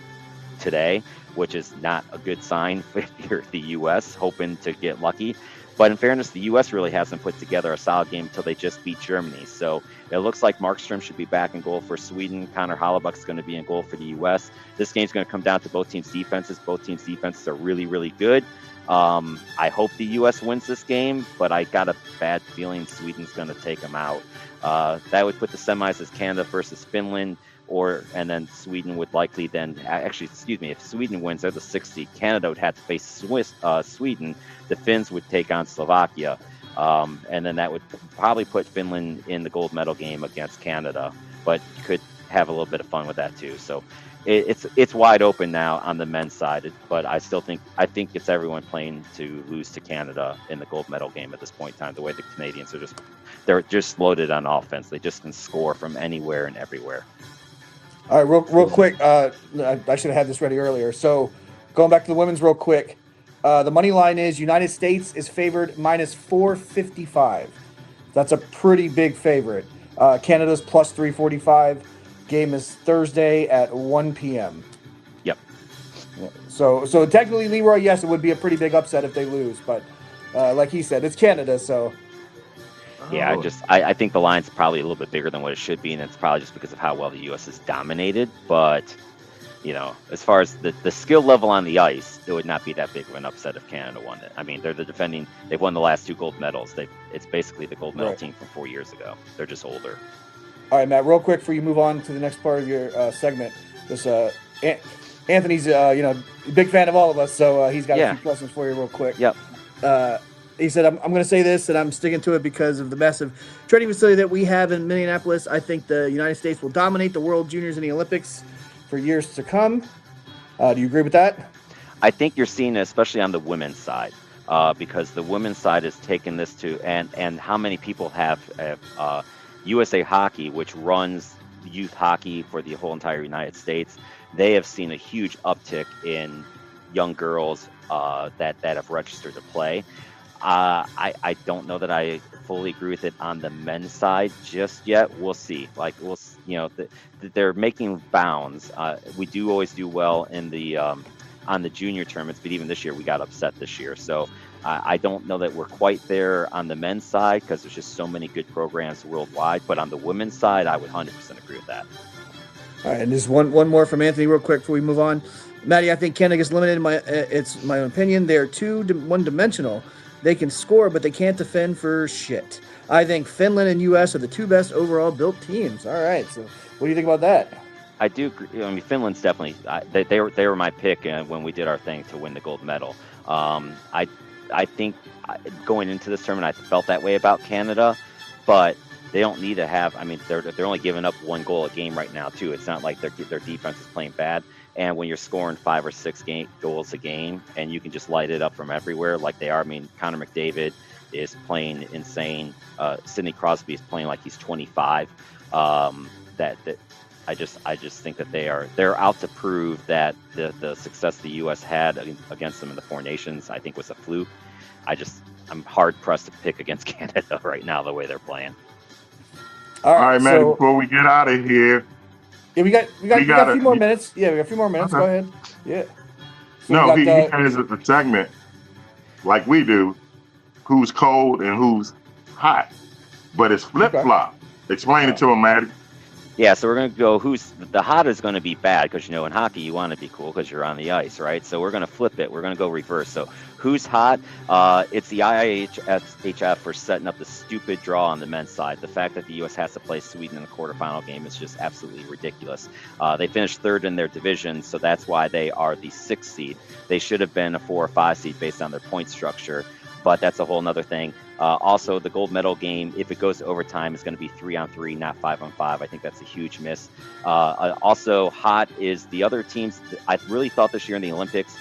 today, which is not a good sign if you're the U.S. hoping to get lucky. But in fairness, the U.S. really hasn't put together a solid game until they just beat Germany. So it looks like Markstrom should be back in goal for Sweden. Connor Hollebuck's going to be in goal for the U.S. This game's going to come down to both teams' defenses. Both teams' defenses are really, really good. I hope the U.S. wins this game, but I got a bad feeling Sweden's going to take them out. That would put the semis as Canada versus Finland, and then Sweden would likely if Sweden wins, they're the 6th seed. Canada would have to face Sweden. The Finns would take on Slovakia. And then that would probably put Finland in the gold medal game against Canada, but you could have a little bit of fun with that too. So it's wide open now on the men's side, but I think it's everyone playing to lose to Canada in the gold medal game at this point in time. The way the Canadians they're just loaded on offense. They just can score from anywhere and everywhere. All right, real quick. I should have had this ready earlier. So going back to the women's real quick. The money line is United States is favored -455. That's a pretty big favorite. Canada's +345. Game is Thursday at 1 p.m. Yep. So technically, Leroy, yes, it would be a pretty big upset if they lose. But like he said, it's Canada, so. Yeah, I think the line's probably a little bit bigger than what it should be, and it's probably just because of how well the U.S. is dominated. But as far as the skill level on the ice, it would not be that big of an upset if Canada won it. I mean, they've won the last 2 gold medals. It's basically the gold medal team from 4 years ago. They're just older. All right, Matt, real quick before you move on to the next part of your segment, just Anthony's a big fan of all of us, so he's got a few questions for you real quick. Yep. He said, I'm going to say this, and I'm sticking to it because of the massive training facility that we have in Minneapolis. I think the United States will dominate the World Juniors and the Olympics for years to come. Do you agree with that? I think you're seeing it, especially on the women's side, because the women's side is taking this to, and how many people have USA Hockey, which runs youth hockey for the whole entire United States. They have seen a huge uptick in young girls that have registered to play. I don't know that I fully agree with it on the men's side just yet. We'll see. They're making bounds. We do always do well in the on the junior tournaments, but even this year we got upset this year. So I don't know that we're quite there on the men's side because there's just so many good programs worldwide. But on the women's side, I would 100% agree with that. All right, and just one more from Anthony real quick before we move on. Matty, I think Canada gets limited. It's my own opinion. They're one-dimensional. They can score, but they can't defend for shit. I think Finland and U.S. are the 2 best overall built teams. All right, so what do you think about that? I do agree. I mean, Finland's definitely they were my pick when we did our thing to win the gold medal. I think going into this tournament, I felt that way about Canada, but they don't need to have. I mean, they're only giving up 1 goal a game right now too. It's not like their defense is playing bad. And when you're scoring 5 or 6 goals a game, and you can just light it up from everywhere like they are. I mean, Connor McDavid is playing insane. Sidney Crosby is playing like he's 25. I just think that they're out to prove that the success the U.S. had against them in the 4 Nations, I think, was a fluke. I'm hard pressed to pick against Canada right now the way they're playing. All right, man. Before we get out of here, yeah, we got a few more minutes. Yeah, we got a few more minutes. Okay. Go ahead. Yeah. So he has the segment like we do. who's cold and who's hot, but it's flip flop. Explain it to him, Maddie. Yeah, so we're going to go who's the hot is going to be bad because, in hockey, you want to be cool because you're on the ice, right? So we're going to flip it. We're going to go reverse. So who's hot? It's the IIHF for setting up the stupid draw on the men's side. The fact that the U.S. has to play Sweden in the quarterfinal game is just absolutely ridiculous. They finished third in their division, so that's why they are the 6th seed. They should have been a 4 or 5 seed based on their point structure, but that's a whole nother thing. Also, the gold medal game, if it goes to overtime, is going to be 3-on-3, not 5-on-5. I think that's a huge miss. Also, hot is the other teams. I really thought this year in the Olympics,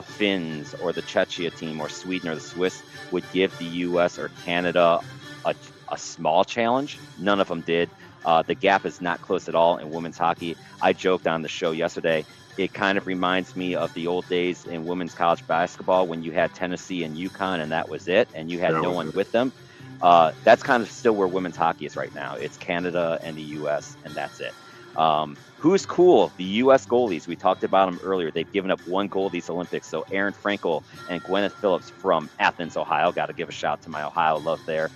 Finns or the Czechia team or Sweden or the Swiss would give the U.S. or Canada a small challenge. None of them did. The gap is not close at all in women's hockey. I joked on the show yesterday. It kind of reminds me of the old days in women's college basketball when you had Tennessee and UConn and that was it, and you had no one with them. That's kind of still where women's hockey is right now. It's Canada and the U.S., and that's it. Who's cool? The U.S. goalies. We talked about them earlier. They've given up 1 goal these Olympics. So Aaron Frankel and Gwyneth Phillips from Athens, Ohio. Got to give a shout to my Ohio love there.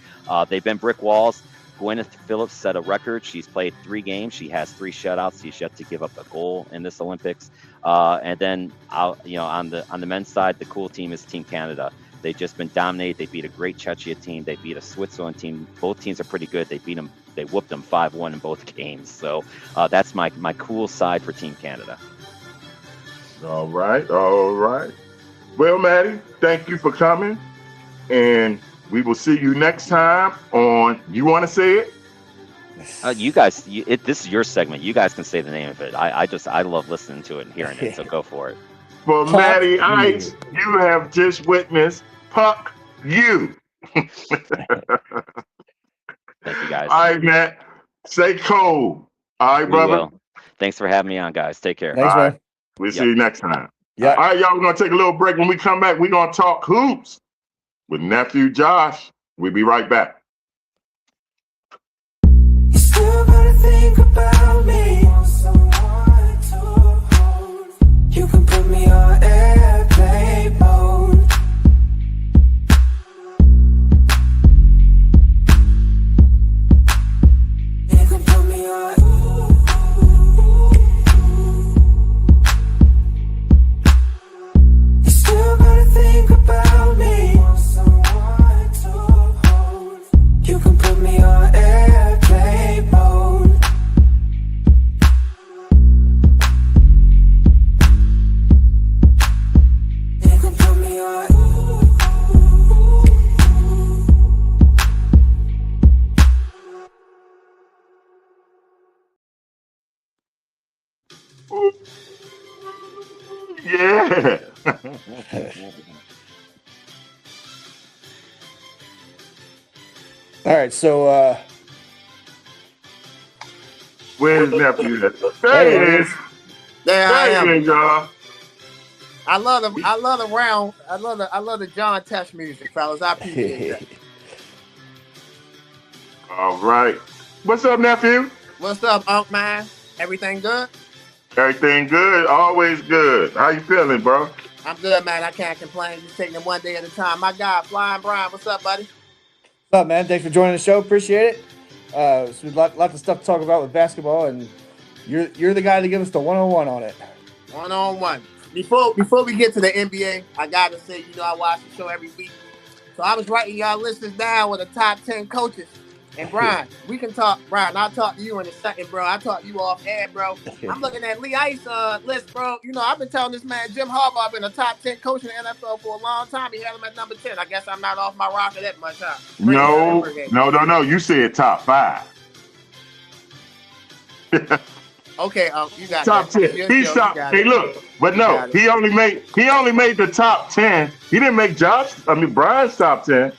They've been brick walls. Gwyneth Phillips set a record. She's played 3 games. She has 3 shutouts. She's yet to give up a goal in this Olympics. And then, on the men's side, the cool team is Team Canada. They've just been dominated. They beat a great Czechia team. They beat a Switzerland team. Both teams are pretty good. They beat them. They whooped them 5-1 in both games. So that's my cool side for Team Canada. All right. Well, Maddie, thank you for coming, and we will see you next time on. You want to say it? You guys, this is your segment. You guys can say the name of it. I love listening to it and hearing it. So go for it. For Maddie Ice, you have just witnessed Puck You. Thank you, guys. All right, Matt. Stay cold. All right, brother. Will. Thanks for having me on, guys. Take care. Thanks, man. We'll see you next time. Yeah. All right, y'all. We're gonna take a little break. When we come back, we're gonna talk hoops with nephew Josh. We'll be right back. You still gotta think about me. Want someone to hold. You can put me on airplane mode. You can put me on. You still gotta think about me. Want someone to hold. You can put me on airplane mode. You can put me on. Ooh. Yeah. All right, so Where's nephew at? There he is. There I There am. he is, y'all. I love the John Tesh music, fellas. I appreciate that. All right. What's up, nephew? What's up, Unc man? Everything good? Everything good. Always good. How you feeling, bro? I'm good, man. I can't complain. Just taking it one day at a time. My guy, Flyin Brian. What's up, buddy? what's up, man? Thanks for joining the show. Appreciate it. So lots of stuff to talk about with basketball, and you're the guy to give us the 101 on it. 1-on-1. Before we get to the NBA, I gotta say, I watch the show every week. So I was writing y'all lists down with the top 10 coaches. And Brian, we can talk. Brian, I'll talk to you in a second, bro. I'll talk to you off air, bro. I'm looking at Lee Ice list, bro. I've been telling this man, Jim Harbaugh, been a top 10 coach in the NFL for a long time. He had him at number 10. I guess I'm not off my rocker that much, huh? No. You said top 5. Okay, you got top that. 10. He shot. Hey, look, but no, he only made the top 10. He didn't make Brian's top 10.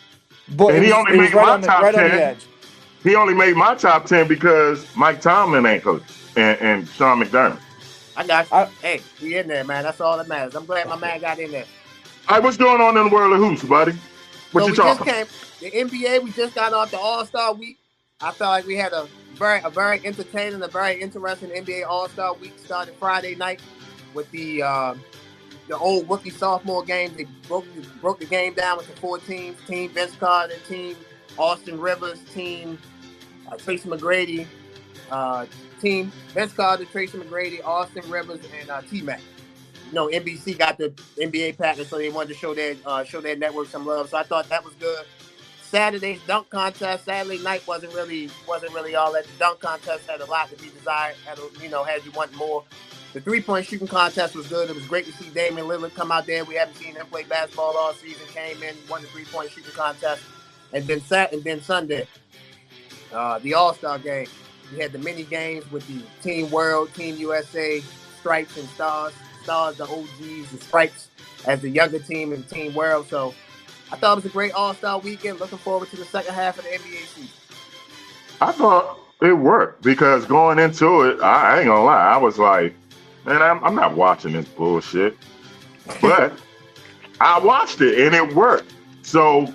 But And he only made my top right 10. on the edge. He only made my top 10 because Mike Tomlin ain't coach and Sean McDermott. I got you. Hey, we in there, man. That's all that matters. I'm glad my man got in there. All right, what's going on in the world of hoops, buddy? What you talking? The NBA, we just got off the All-Star week. I felt like we had a very entertaining, a very interesting NBA All-Star week started Friday night with the the old rookie sophomore game. They broke the game down with the 4 teams: Team Vince Carter, Team Austin Rivers, Team Tracy McGrady, Team Vince Carter, Tracy McGrady, Austin Rivers, and T-Mac. You know, NBC got the NBA package, so they wanted to show their network some love. So I thought that was good. Saturday's dunk contest. Saturday night wasn't really all that. The dunk contest had a lot to be desired. Had you want more. The 3-point shooting contest was good. It was great to see Damian Lillard come out there. We haven't seen him play basketball all season. Came in, won the 3-point shooting contest, and then Sunday, the All-Star game. We had the mini games with the Team World, Team USA, Stripes and Stars. Stars, the OGs, the Stripes as the younger team in Team World. So I thought it was a great All-Star weekend. Looking forward to the second half of the NBA season. I thought it worked because going into it, I ain't gonna lie, I was like, man, I'm not watching this bullshit. But I watched it and it worked. So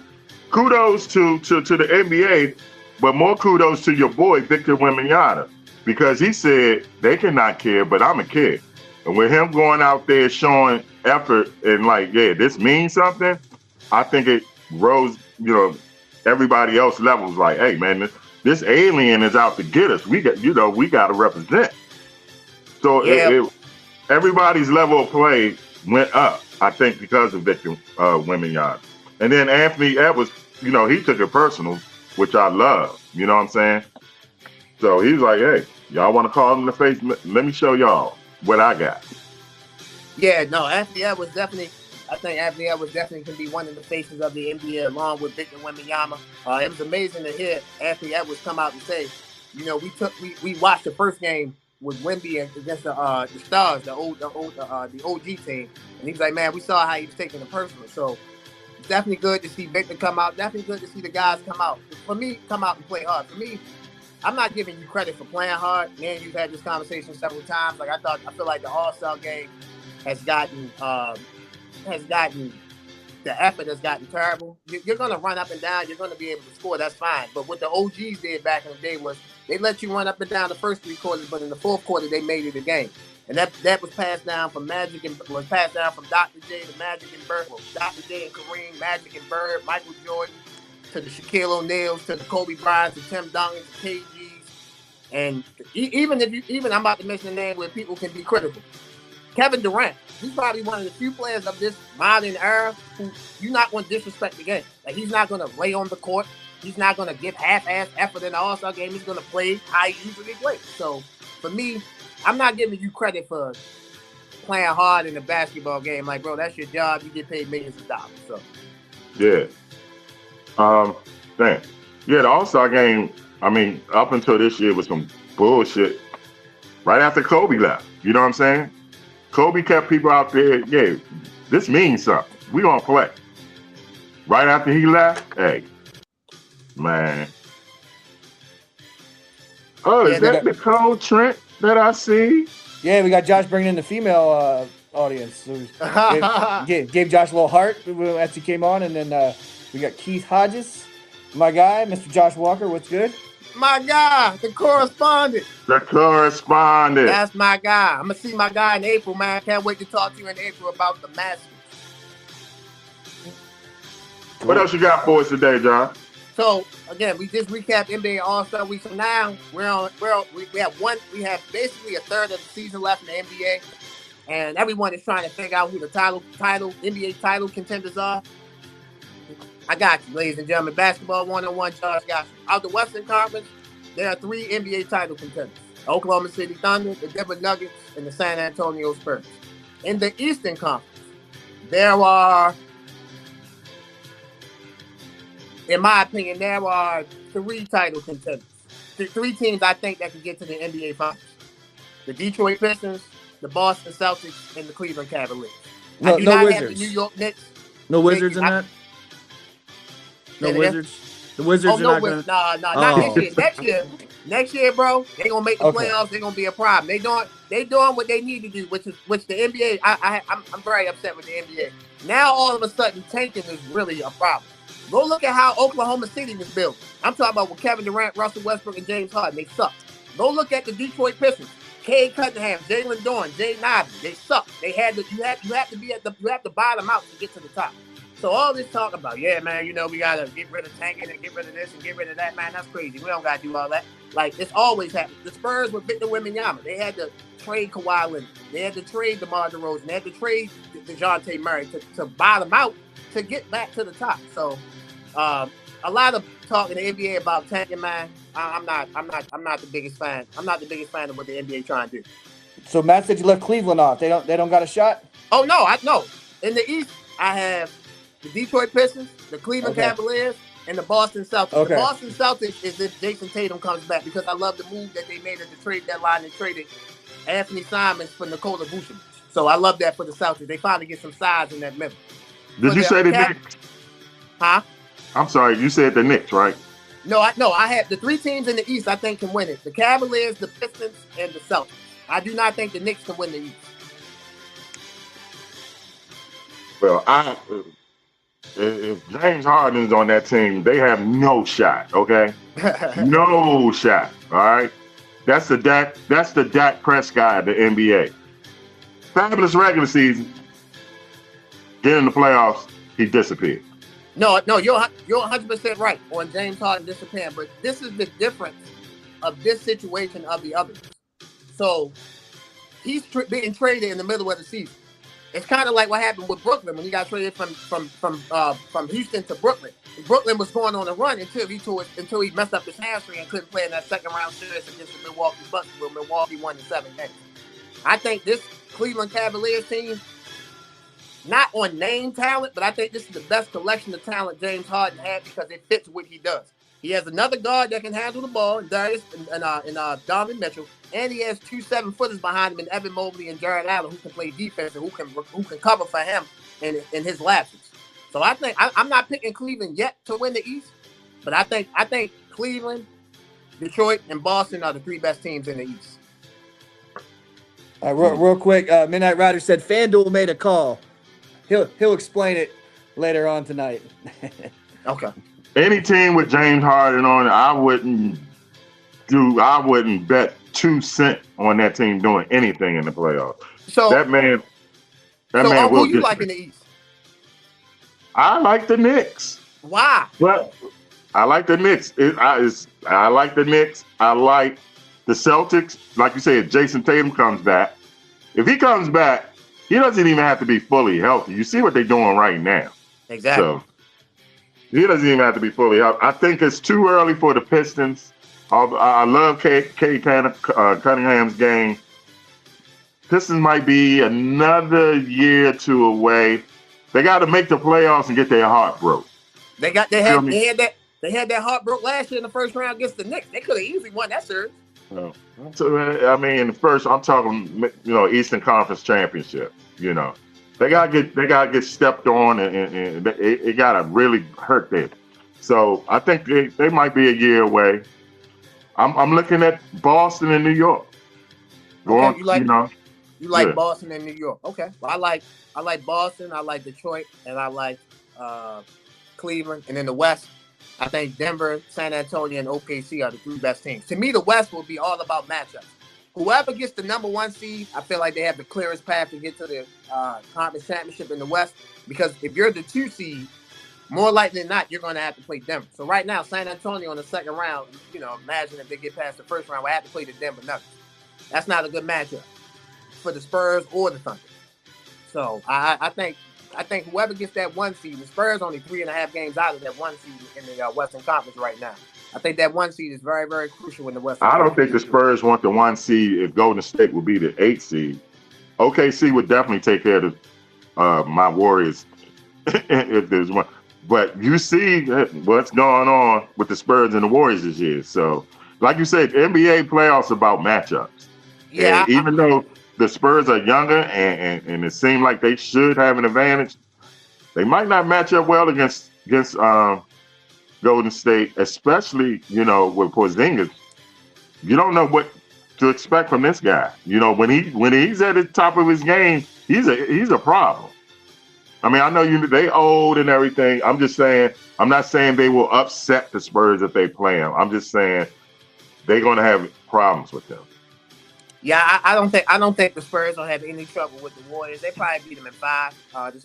kudos to the NBA, but more kudos to your boy Victor Wembanyama, because he said they cannot care, but I'm a kid. And with him going out there showing effort and like, yeah, this means something, I think it rose, everybody else levels like, hey man, this alien is out to get us. We got to represent. So everybody's level of play went up, I think, because of Victor Wembanyama. And then Anthony Edwards, he took it personal, which I love. You know what I'm saying? So he's like, hey, y'all want to call him in the face? Let me show y'all what I got. Yeah, no, Anthony Edwards definitely can be one of the faces of the NBA along with Victor Wembanyama. It was amazing to hear Anthony Edwards come out and say, we watched the first game with Wemby against the Stars, the OG team, and he's like, man, we saw how he was taking it personal. So it's definitely good to see Victor come out. Definitely good to see the guys come out. For me, come out and play hard. For me, I'm not giving you credit for playing hard. Man, you've had this conversation several times. Like I feel like the All-Star game has gotten the effort has gotten terrible. You're going to run up and down. You're going to be able to score. That's fine. But what the OGs did back in the day was they let you run up and down the first 3 quarters, but in the fourth quarter they made it a game. And that was passed down from Dr. J to Magic and Bird. Well, Dr. J and Kareem, Magic and Bird, Michael Jordan, to the Shaquille O'Neals, to the Kobe Bryants, to Tim Duncan, to KGs. And even I'm about to mention a name where people can be critical. Kevin Durant, he's probably one of the few players of this modern era who you're not going to disrespect the game. Like, he's not going to lay on the court. He's not going to give half-ass effort in the All-Star game. He's going to play how he usually plays. So, for me, I'm not giving you credit for playing hard in a basketball game. Like, bro, that's your job. You get paid millions of dollars. So, yeah. Yeah, the All-Star game, I mean, up until this year was some bullshit. Right after Kobe left. You know what I'm saying? Kobe kept people out there, yeah, this means something. We gonna play. Right after he left, hey, man. Oh, is that Nicole Trent that I see? Yeah, we got Josh bringing in the female audience. So gave Josh a little heart as he came on, and then we got Keith Hodges, my guy, Mr. Josh Walker. What's good? My guy, the correspondent. That's my guy. I'm going to see my guy in April, man. Can't wait to talk to you in April about the Masters. What else you got for us today, John? So, again, we just recapped NBA All-Star Week. So now we have basically a third of the season left in the NBA. And everyone is trying to figure out who the NBA title contenders are. I got you, ladies and gentlemen. Basketball 101, Josh got you. Out the Western Conference, there are 3 NBA title contenders: Oklahoma City Thunder, the Denver Nuggets, and the San Antonio Spurs. In the Eastern Conference, there are, in my opinion, 3 title contenders. 3 teams I think that can get to the NBA Finals: the Detroit Pistons, the Boston Celtics, and the Cleveland Cavaliers. No Wizards. Have the New York Knicks. No Wizards in that? No Wizards? The Wizards are not going to... No, not this year. Next year, bro, they going to make the playoffs. They're going to be a problem. They doing what they need to do, which the NBA, I'm very upset with the NBA. Now, all of a sudden, tanking is really a problem. Go look at how Oklahoma City was built. I'm talking about with Kevin Durant, Russell Westbrook, and James Harden. They suck. Go look at the Detroit Pistons. Cade Cunningham, Jalen Dorn, Jay Nobby, they suck. You have to buy them out to get to the top. So all this talk about, yeah, man, we gotta get rid of tanking and get rid of this and get rid of that, man. That's crazy. We don't gotta do all that. Like, it's always happened. The Spurs with Victor Wembanyama, they had to trade Kawhi Leonard, they had to trade DeMar DeRozan, they had to trade DeJounte Murray to buy them out to get back to the top. So a lot of talk in the NBA about tanking, man. I'm not the biggest fan. I'm not the biggest fan of what the NBA trying to do. So Matt said you left Cleveland off. They don't got a shot? Oh no, I know. In the East, I have the Detroit Pistons, the Cleveland Cavaliers, and the Boston Celtics. Okay. The Boston Celtics is if Jason Tatum comes back, because I love the move that they made at the trade deadline and traded Anthony Simons for Nikola Vucevic. So I love that for the Celtics. They finally get some size in that middle. Did you say the Knicks? Huh? I'm sorry, you said the Knicks, right? No, I have the three teams in the East I think can win it. The Cavaliers, the Pistons, and the Celtics. I do not think the Knicks can win the East. Well, if James Harden's on that team, they have no shot, okay? No shot, all right? That's the Dak Prescott of the NBA. Fabulous regular season. Get in the playoffs, he disappeared. No, you're 100% right on James Harden disappearing, but this is the difference of this situation of the others. So he's being traded in the middle of the season. It's kind of like what happened with Brooklyn when he got traded from Houston to Brooklyn. Brooklyn was going on a run until he messed up his hamstring and couldn't play in that second round series against the Milwaukee Bucks, where Milwaukee won in 7 games. I think this Cleveland Cavaliers team, not on name talent, but I think this is the best collection of talent James Harden had because it fits what he does. He has another guard that can handle the ball, Darius and Donovan Mitchell, and he has 2 7-footers behind him in Evan Mobley and Jared Allen who can play defense and who can cover for him in his lapses. So I think I'm not picking Cleveland yet to win the East, but I think Cleveland, Detroit, and Boston are the 3 best teams in the East. Real quick, Midnight Rider said FanDuel made a call. He'll explain it later on tonight. Okay. Any team with James Harden on it, I wouldn't bet 2 cents on that team doing anything in the playoffs. So that man will who you get like me. in the East? I like the Knicks. Why? Well, I like the Knicks. I like the Knicks. I like the Celtics. Like you said, Jason Tatum comes back. If he comes back, he doesn't even have to be fully healthy. You see what they're doing right now. Exactly. So he doesn't even have to be fully healthy. I think it's too early for the Pistons. I love Cade Cunningham's game. Pistons might be another year or 2 away. They got to make the playoffs and get their heart broke. They had that heart broke last year in the first round against the Knicks. They could have easily won that series. So, I mean, in the first, I'm talking, Eastern Conference Championship. They gotta get stepped on, and it gotta really hurt them. So I think they might be a year away. I'm looking at Boston and New York. You like Boston and New York. Okay. Well, I like Boston, I like Detroit, and I like Cleveland. And in the West, I think Denver, San Antonio, and OKC are the 3 best teams. To me, the West will be all about matchups. Whoever gets the number 1 seed, I feel like they have the clearest path to get to the conference championship in the West. Because if you're the 2 seed, more likely than not, you're going to have to play Denver. So right now, San Antonio in the second round, imagine if they get past the first round, we have to play the Denver Nuggets. That's not a good matchup for the Spurs or the Thunder. So I think whoever gets that 1 seed, the Spurs only 3.5 games out of that 1 seed in the Western Conference right now. I think that 1 seed is very, very crucial in the Western Conference. I don't think the Spurs want the 1 seed if Golden State would be the 8 seed. OKC would definitely take care of my Warriors if there's one. But you see what's going on with the Spurs and the Warriors this year. So, like you said, NBA playoffs about matchups. Yeah. And even though the Spurs are younger and it seemed like they should have an advantage, they might not match up well against Golden State, especially, with Porzingis. You don't know what to expect from this guy. When he's at the top of his game, he's a problem. I mean, I know they old and everything. I'm just saying, I'm not saying they will upset the Spurs if they play them. I'm just saying they're going to have problems with them. Yeah, I don't think the Spurs will have any trouble with the Warriors. They probably beat them in 5. The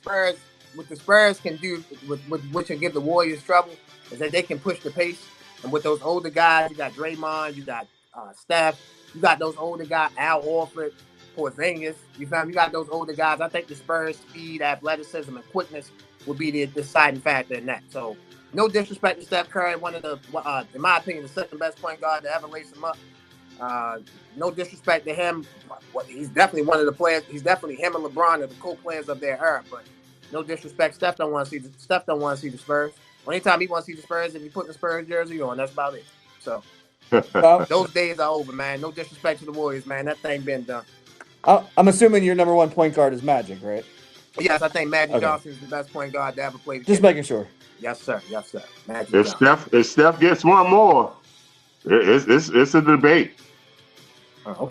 Spurs can do with which can give the Warriors trouble is that they can push the pace. And with those older guys, you got Draymond, you got Steph, you got those older guys, Al Horford, Porzingis. You feel me? You got those older guys. I think the Spurs' speed, athleticism, and quickness will be the deciding factor in that. So, no disrespect to Steph Curry, one of the, in my opinion, the second best point guard to ever lace him up. Uh, no disrespect to him. He's definitely one of the players. He's definitely him and LeBron are the co-players of their era. But no disrespect, Steph don't want to see the Spurs. Only time he wants to see the Spurs if he put the Spurs jersey on. That's about it. So Well, those days are over, man. No disrespect to the Warriors, man. That thing been done. I'm assuming your number one point guard is Magic, right? Yes, I think Magic Okay. Johnson is the best point guard to ever play the Just game. making sure. Yes, sir. Yes, sir. Magic If Johnson. Steph gets one more, it's a debate. Oh,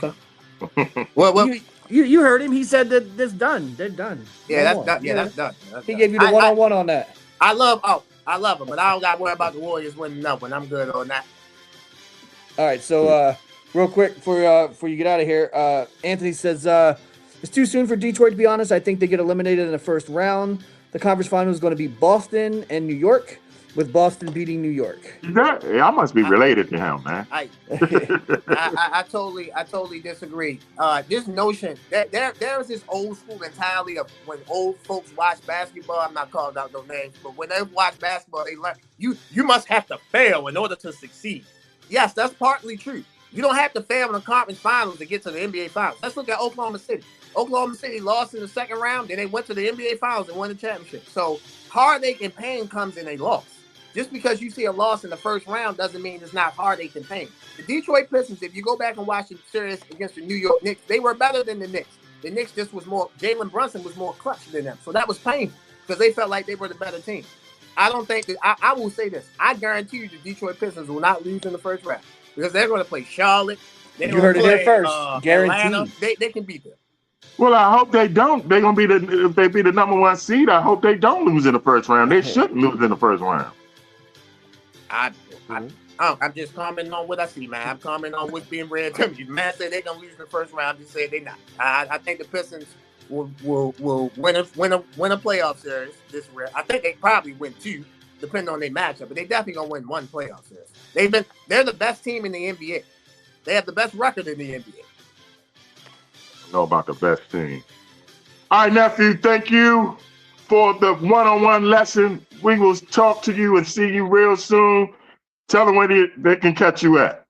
okay. Well, You heard him. He said that that's done. They're done. yeah, No that's more. done. Yeah, that's done. That's He done. gave you the one-on-one on that. I love him, but I don't got to worry about the Warriors winning up when I'm good on that. All right, so real quick before you get out of here, Anthony says it's too soon for Detroit to be honest. I think they get eliminated in the first round. The conference final is going to be Boston and New York, with Boston beating New York. I must be related to him, man. I totally disagree. This notion that there is this old school mentality of when old folks watch basketball. I'm not calling out those names, but when they watch basketball, they learn you must have to fail in order to succeed. Yes, that's partly true. You don't have to fail in the conference finals to get to the NBA finals. Let's look at Oklahoma City. Oklahoma City lost in the second round, then they went to the NBA finals and won the championship. So heartache and pain comes in a loss. Just because you see a loss in the first round doesn't mean it's not heartache and pain. The Detroit Pistons, if you go back and watch the series against the New York Knicks, they were better than the Knicks. The Knicks just was more, Jalen Brunson was more clutch than them. So that was painful because they felt like they were the better team. I don't think that, I will say this. I guarantee you the Detroit Pistons will not lose in the first round because they're going to play Charlotte. You heard it here first. Guaranteed. Atlanta. They can beat them. Well, I hope they don't. They're gonna be if they be the number one seed. I hope they don't lose in the first round. They shouldn't lose in the first round. I'm just commenting on what I see, man. I'm commenting on what's being read to me. Man said they're gonna lose in the first round. Just said they not. I think the Pistons will win a playoff series this year. I think they probably win 2, depending on their matchup. But they definitely gonna win 1 playoff series. They're the best team in the NBA. They have the best record in the NBA. I know about the best team. All right, nephew. Thank you for the one-on-one lesson. We will talk to you and see you real soon. Tell them where they can catch you at.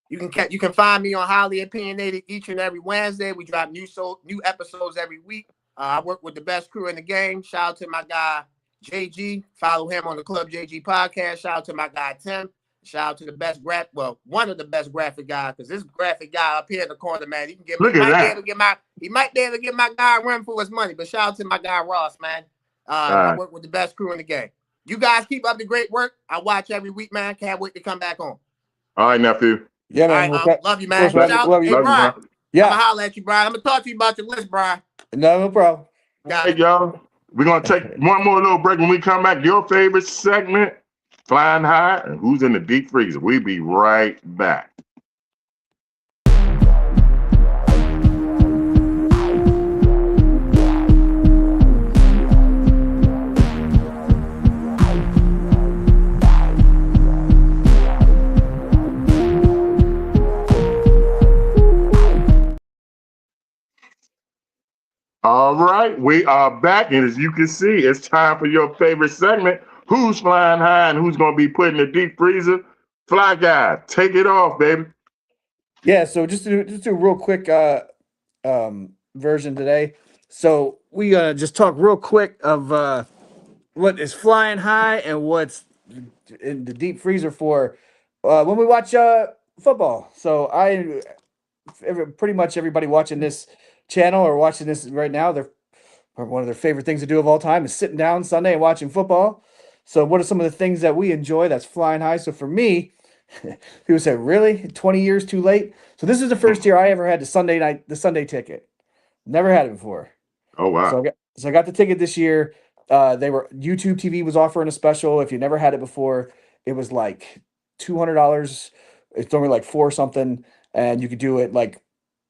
You can find me on Highly Opinionated each and every Wednesday. We drop new episodes every week. I work with the best crew in the game. Shout out to my guy JG. Follow him on the Club JG podcast. Shout out to my guy Tim. Shout out to the best one of the best graphic guys, because this graphic guy up here in the corner, man, he might be able to get my guy a run for his money. But shout out to my guy Ross, man. I work with the best crew in the game. You guys keep up the great work. I watch every week, man. Can't wait to come back on. All right, nephew. Yeah, man. All right, love you, man. Love you. Hey, Brian. Yeah. I'm going to holler at you, Brian. I'm going to talk to you about your list, Brian. No problem. Hey, y'all. We're going to take one more little break. When we come back, your favorite segment, Flying High, and who's in the deep freezer. We'll be right back. All right, we are back, and as you can see, it's time for your favorite segment, Who's Flying High and who's going to be put in the deep freezer? Fly Guy, take it off, baby. Yeah, so just do a real quick version today. So we just talk real quick of what is flying high and what's in the deep freezer for when we watch football. So pretty much everybody watching this channel or watching this right now, one of their favorite things to do of all time is sitting down Sunday and watching football. So what are some of the things that we enjoy that's flying high? So for me, people say, really? 20 years too late? So this is the first year I ever had the Sunday ticket. Never had it before. Oh, wow. So I got the ticket this year. YouTube TV was offering a special. If you never had it before, it was like $200. It's only like 4 something, and you could do it like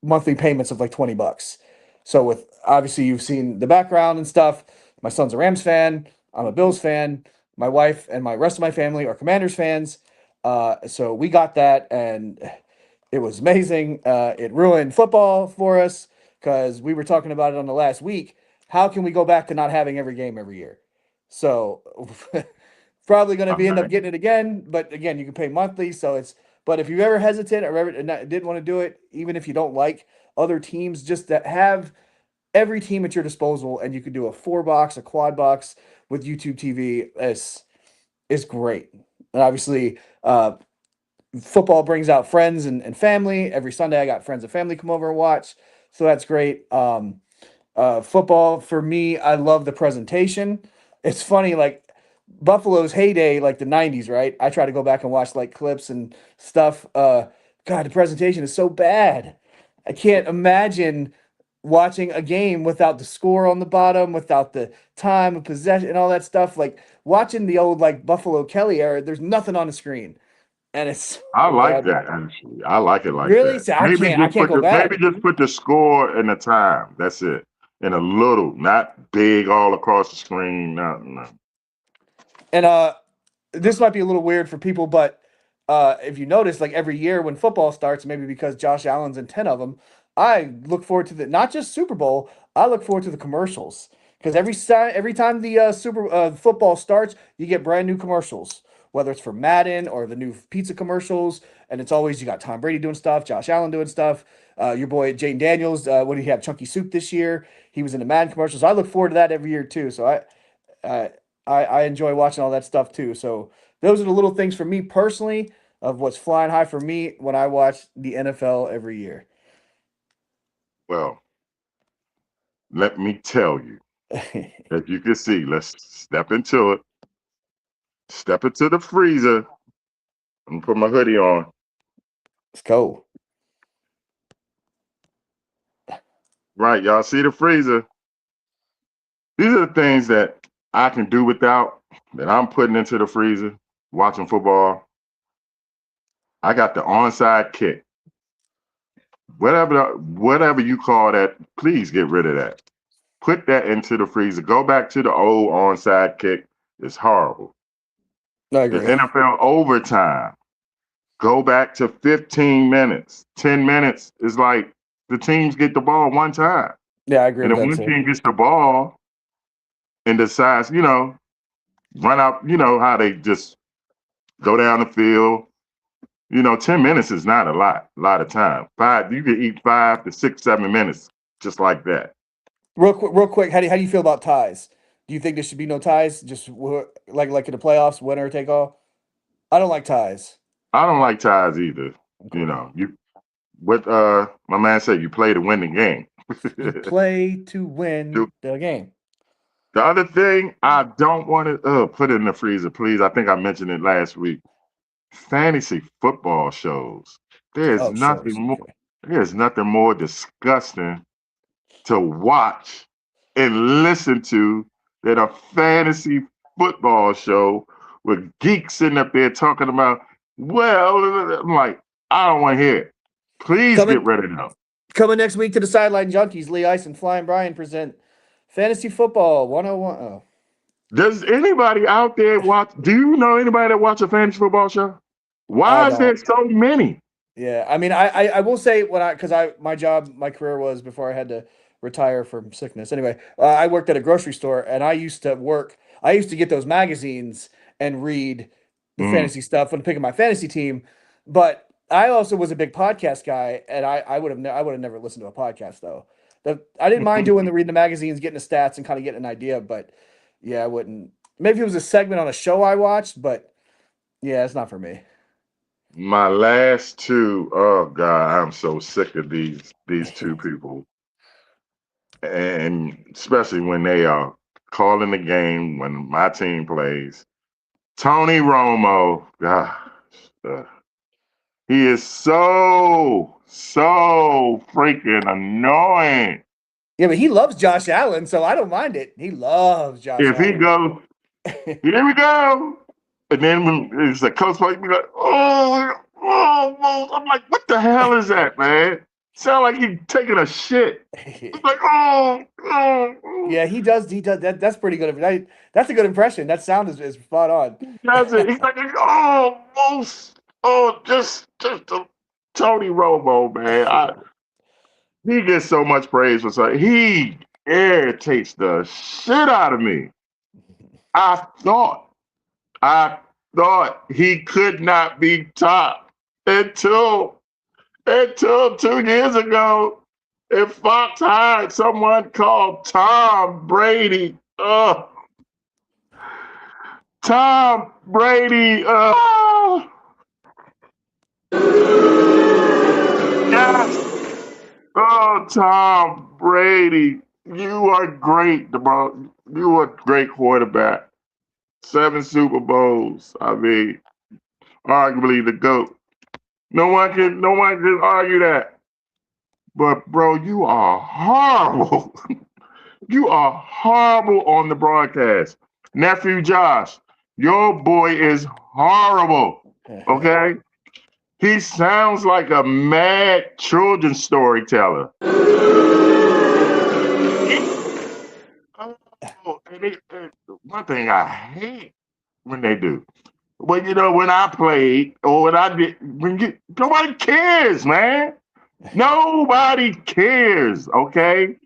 monthly payments of like $20. So with obviously you've seen the background and stuff. My son's a Rams fan. I'm a Bills fan. My wife and my rest of my family are Commanders fans. So we got that, and it was amazing. It ruined football for us because we were talking about it on the last week. How can we go back to not having every game every year? So probably going to be end up getting it again, but again, you can pay monthly. So it's, but if you're ever hesitant or ever didn't want to do it, even if you don't like other teams, just that have every team at your disposal, and you could do a 4 box, a quad box with YouTube TV is great. And obviously, football brings out friends and family. Every Sunday, I got friends and family come over and watch, so that's great. Football for me, I love the presentation. It's funny, like Buffalo's heyday, like the '90s, right? I try to go back and watch like clips and stuff. God, the presentation is so bad. I can't imagine watching a game without the score on the bottom, without the time of possession and all that stuff. Like watching the old like Buffalo Kelly era, there's nothing on the screen, and it's I so like bad. that actually. I like it like Really? that. See, I can't go back. Maybe just put the score and the time. That's it. And a little, not big all across the screen. No. And this might be a little weird for people, but if you notice, like every year when football starts, maybe because Josh Allen's in 10 of them, I look forward to the not just Super Bowl, I look forward to the commercials because every time the Super football starts, you get brand new commercials, whether it's for Madden or the new pizza commercials, and it's always you got Tom Brady doing stuff, Josh Allen doing stuff, your boy Jaden Daniels. What did he have? Chunky Soup this year. He was in the Madden commercials. So I look forward to that every year too. So I I enjoy watching all that stuff too. So those are the little things for me personally of what's flying high for me when I watch the NFL every year. Well, let me tell you, as you can see, let's step into it. Step into the freezer. I'm gonna put my hoodie on. Let's go. Right, y'all see the freezer. These are the things that I can do without, that I'm putting into the freezer, watching football. I got the onside kick. Whatever you call that, please get rid of that. Put that into the freezer. Go back to the old onside kick. It's horrible. I The agree. NFL overtime. Go back to 15 minutes. 10 minutes is like the teams get the ball one time. Yeah, I agree And with if that one too. team gets the ball and decides, run out, how they just go down the field. 10 minutes is not a lot of time. You can eat 5 to 6, 7 minutes just like that. Real quick, how do you feel about ties? Do you think there should be no ties? Just like in the playoffs, winner take all? I don't like ties. I don't like ties either. Okay. You what my man said, you play to win the game. You play to win The the game. other thing I don't want to put it in the freezer, please. I think I mentioned it last week. Fantasy football shows. There's Oh, nothing shows. more. Okay. There's nothing more disgusting to watch and listen to than a fantasy football show with geeks sitting up there talking about. Well, I'm like, I don't want to hear it. Please get Coming rid of them. coming next week to the Sideline Junkies, Lee Ice and Flyin Brian present Fantasy Football 101. Oh. Does anybody out there watch? Do you know anybody that watch a fantasy football show? I Why is there don't. so many? Yeah, I mean, I will say when because my job, my career was before I had to retire from sickness. Anyway, I worked at a grocery store, and I used to work. I used to get those magazines and read the Mm. fantasy stuff when picking my fantasy team. But I also was a big podcast guy, and I would have I would have never listened to a podcast though. I didn't mind doing the reading the magazines, getting the stats, and kind of getting an idea. But yeah, I wouldn't. Maybe it was a segment on a show I watched, but yeah, it's not for me. My last two, oh God, I'm so sick of these two people. And especially when they are calling the game when my team plays. Tony Romo, gosh, he is so freaking annoying. Yeah, but he loves Josh Allen, so I don't mind it. He loves Josh If he Allen. goes, here we go. And then when it's a close play, be like, oh, I'm like, what the hell is that, man? Sound like he's taking a shit. It's like, oh. Yeah, he does. He does. That's pretty good. That's a good impression. That sound is spot on. That's it. He's like, oh, most, just a Tony Romo, man. He gets so much praise for something. He irritates the shit out of me. I thought he could not be top until 2 years ago. And Fox hired someone called Tom Brady. Tom Brady. Yes. Oh, Tom Brady. You are great, bro. You are a great quarterback. 7 Super Bowls. I mean, arguably the GOAT. No one can argue that. But bro, you are horrible. You are horrible on the broadcast. Nephew Josh, your boy is horrible. Okay? He sounds like a mad children's storyteller. One thing I hate when they do. Well, when I played or when I did, nobody cares, man. Nobody cares, okay?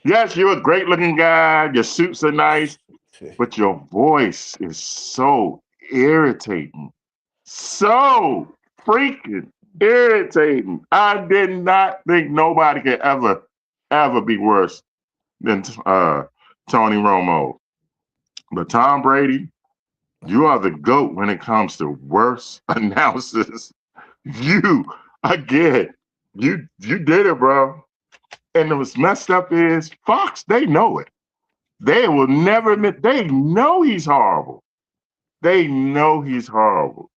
Yes, you're a great looking guy. Your suits are nice, but your voice is so irritating. So freaking irritating. I did not think nobody could ever be worse than Tony Romo. But Tom Brady, you are the GOAT when it comes to worst announcers. You did it, bro. And what's messed up is Fox, they know it. They will never admit, they know he's horrible. They know he's horrible.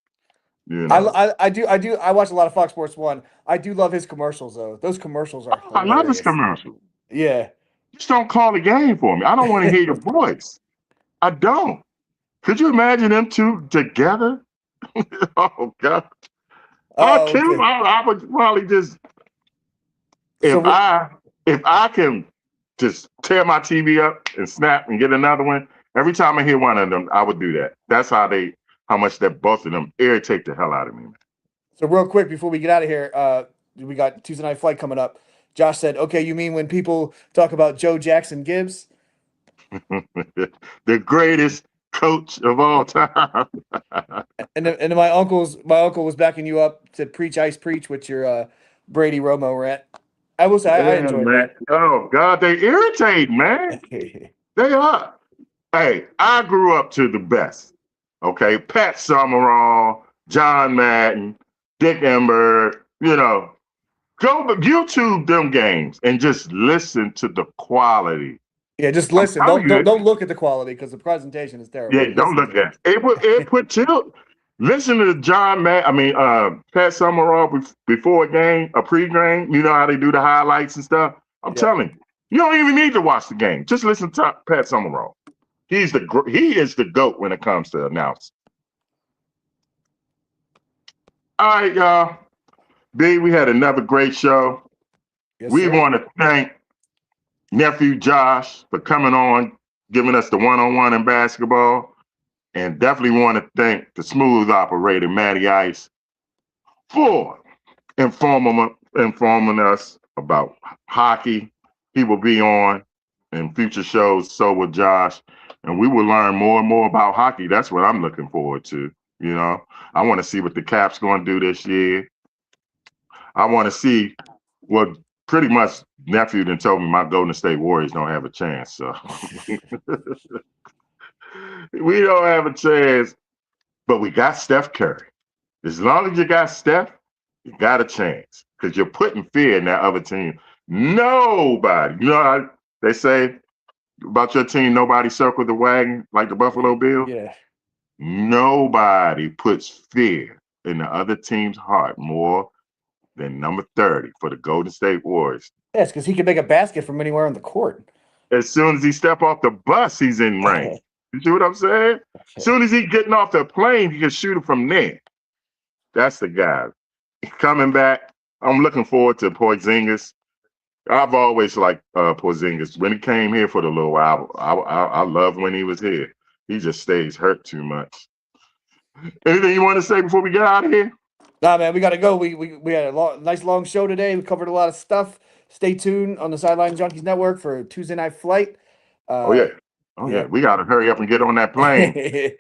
You know? I watch a lot of Fox Sports 1. I do love his commercials though. Those commercials are hilarious. I love his commercials. Yeah. Just don't call the game for me. I don't want to hear your voice. I don't. Could you imagine them two together? Oh God. I'll kill him. I would probably just if I can just tear my TV up and snap and get another one, every time I hear one of them, I would do that. That's how much that both of them irritate the hell out of me. So real quick before we get out of here, we got Tuesday Night Flight coming up. Josh said, "Okay, you mean when people talk about Joe Jackson Gibbs?" The greatest coach of all time. and then my uncle was backing you up, said preach ice preach with your Brady Romo rant. I will say I enjoyed that. Oh God, they irritate, man. They are. Hey, I grew up to the best. Okay, Pat Summerall, John Madden, Dick Enberg. Go YouTube them games and just listen to the quality. Yeah, just listen. Don't look at the quality because the presentation is terrible. Yeah, don't look at it. It put chill. Listen to Pat Summerall before a game, a pre-game. You know how they do the highlights and stuff. I'm telling you, you don't even need to watch the game. Just listen to Pat Summerall. He is the GOAT when it comes to announcing. All right, y'all. B, we had another great show. Yes, we sir. want to thank Nephew Josh for coming on, giving us the one-on-one in basketball. And definitely want to thank the smooth operator, Matty Ice, for informing us about hockey. He will be on in future shows, so will Josh. And we will learn more and more about hockey. That's what I'm looking forward to. I want to see what the Caps going to do this year. I want to see what pretty much Nephew done told me my Golden State Warriors don't have a chance. So we don't have a chance, but we got Steph Curry. As long as you got Steph, you got a chance because you're putting fear in that other team. Nobody, how they say about your team, nobody circled the wagon like the Buffalo Bills. Yeah. Nobody puts fear in the other team's heart more than number 30 for the Golden State Warriors. Yes, because he can make a basket from anywhere on the court. As soon as he step off the bus, he's in range. You see what I'm saying? As soon as he getting off the plane, he can shoot it from there. That's the guy. Coming back, I'm looking forward to Porzingis. I've always liked Porzingis. When he came here for the little while, I loved when he was here. He just stays hurt too much. Anything you want to say before we get out of here? Nah, man, we got to go. We had a nice long show today. We covered a lot of stuff. Stay tuned on the Sideline Junkies Network for Tuesday Night Flight. Oh yeah. We got to hurry up and get on that plane.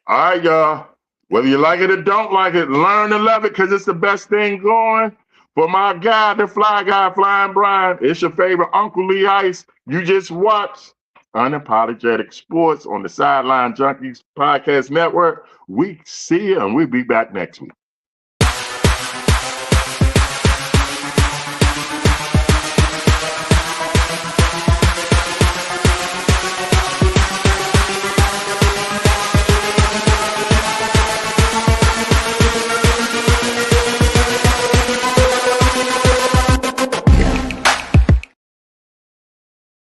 All right, y'all. Whether you like it or don't like it, learn to love it because it's the best thing going. For my guy, the fly guy, Flyin Brian, it's your favorite Uncle Lee Ice. You just watched Unapologetic Sports on the Sideline Junkies Podcast Network. We see you, and we'll be back next week.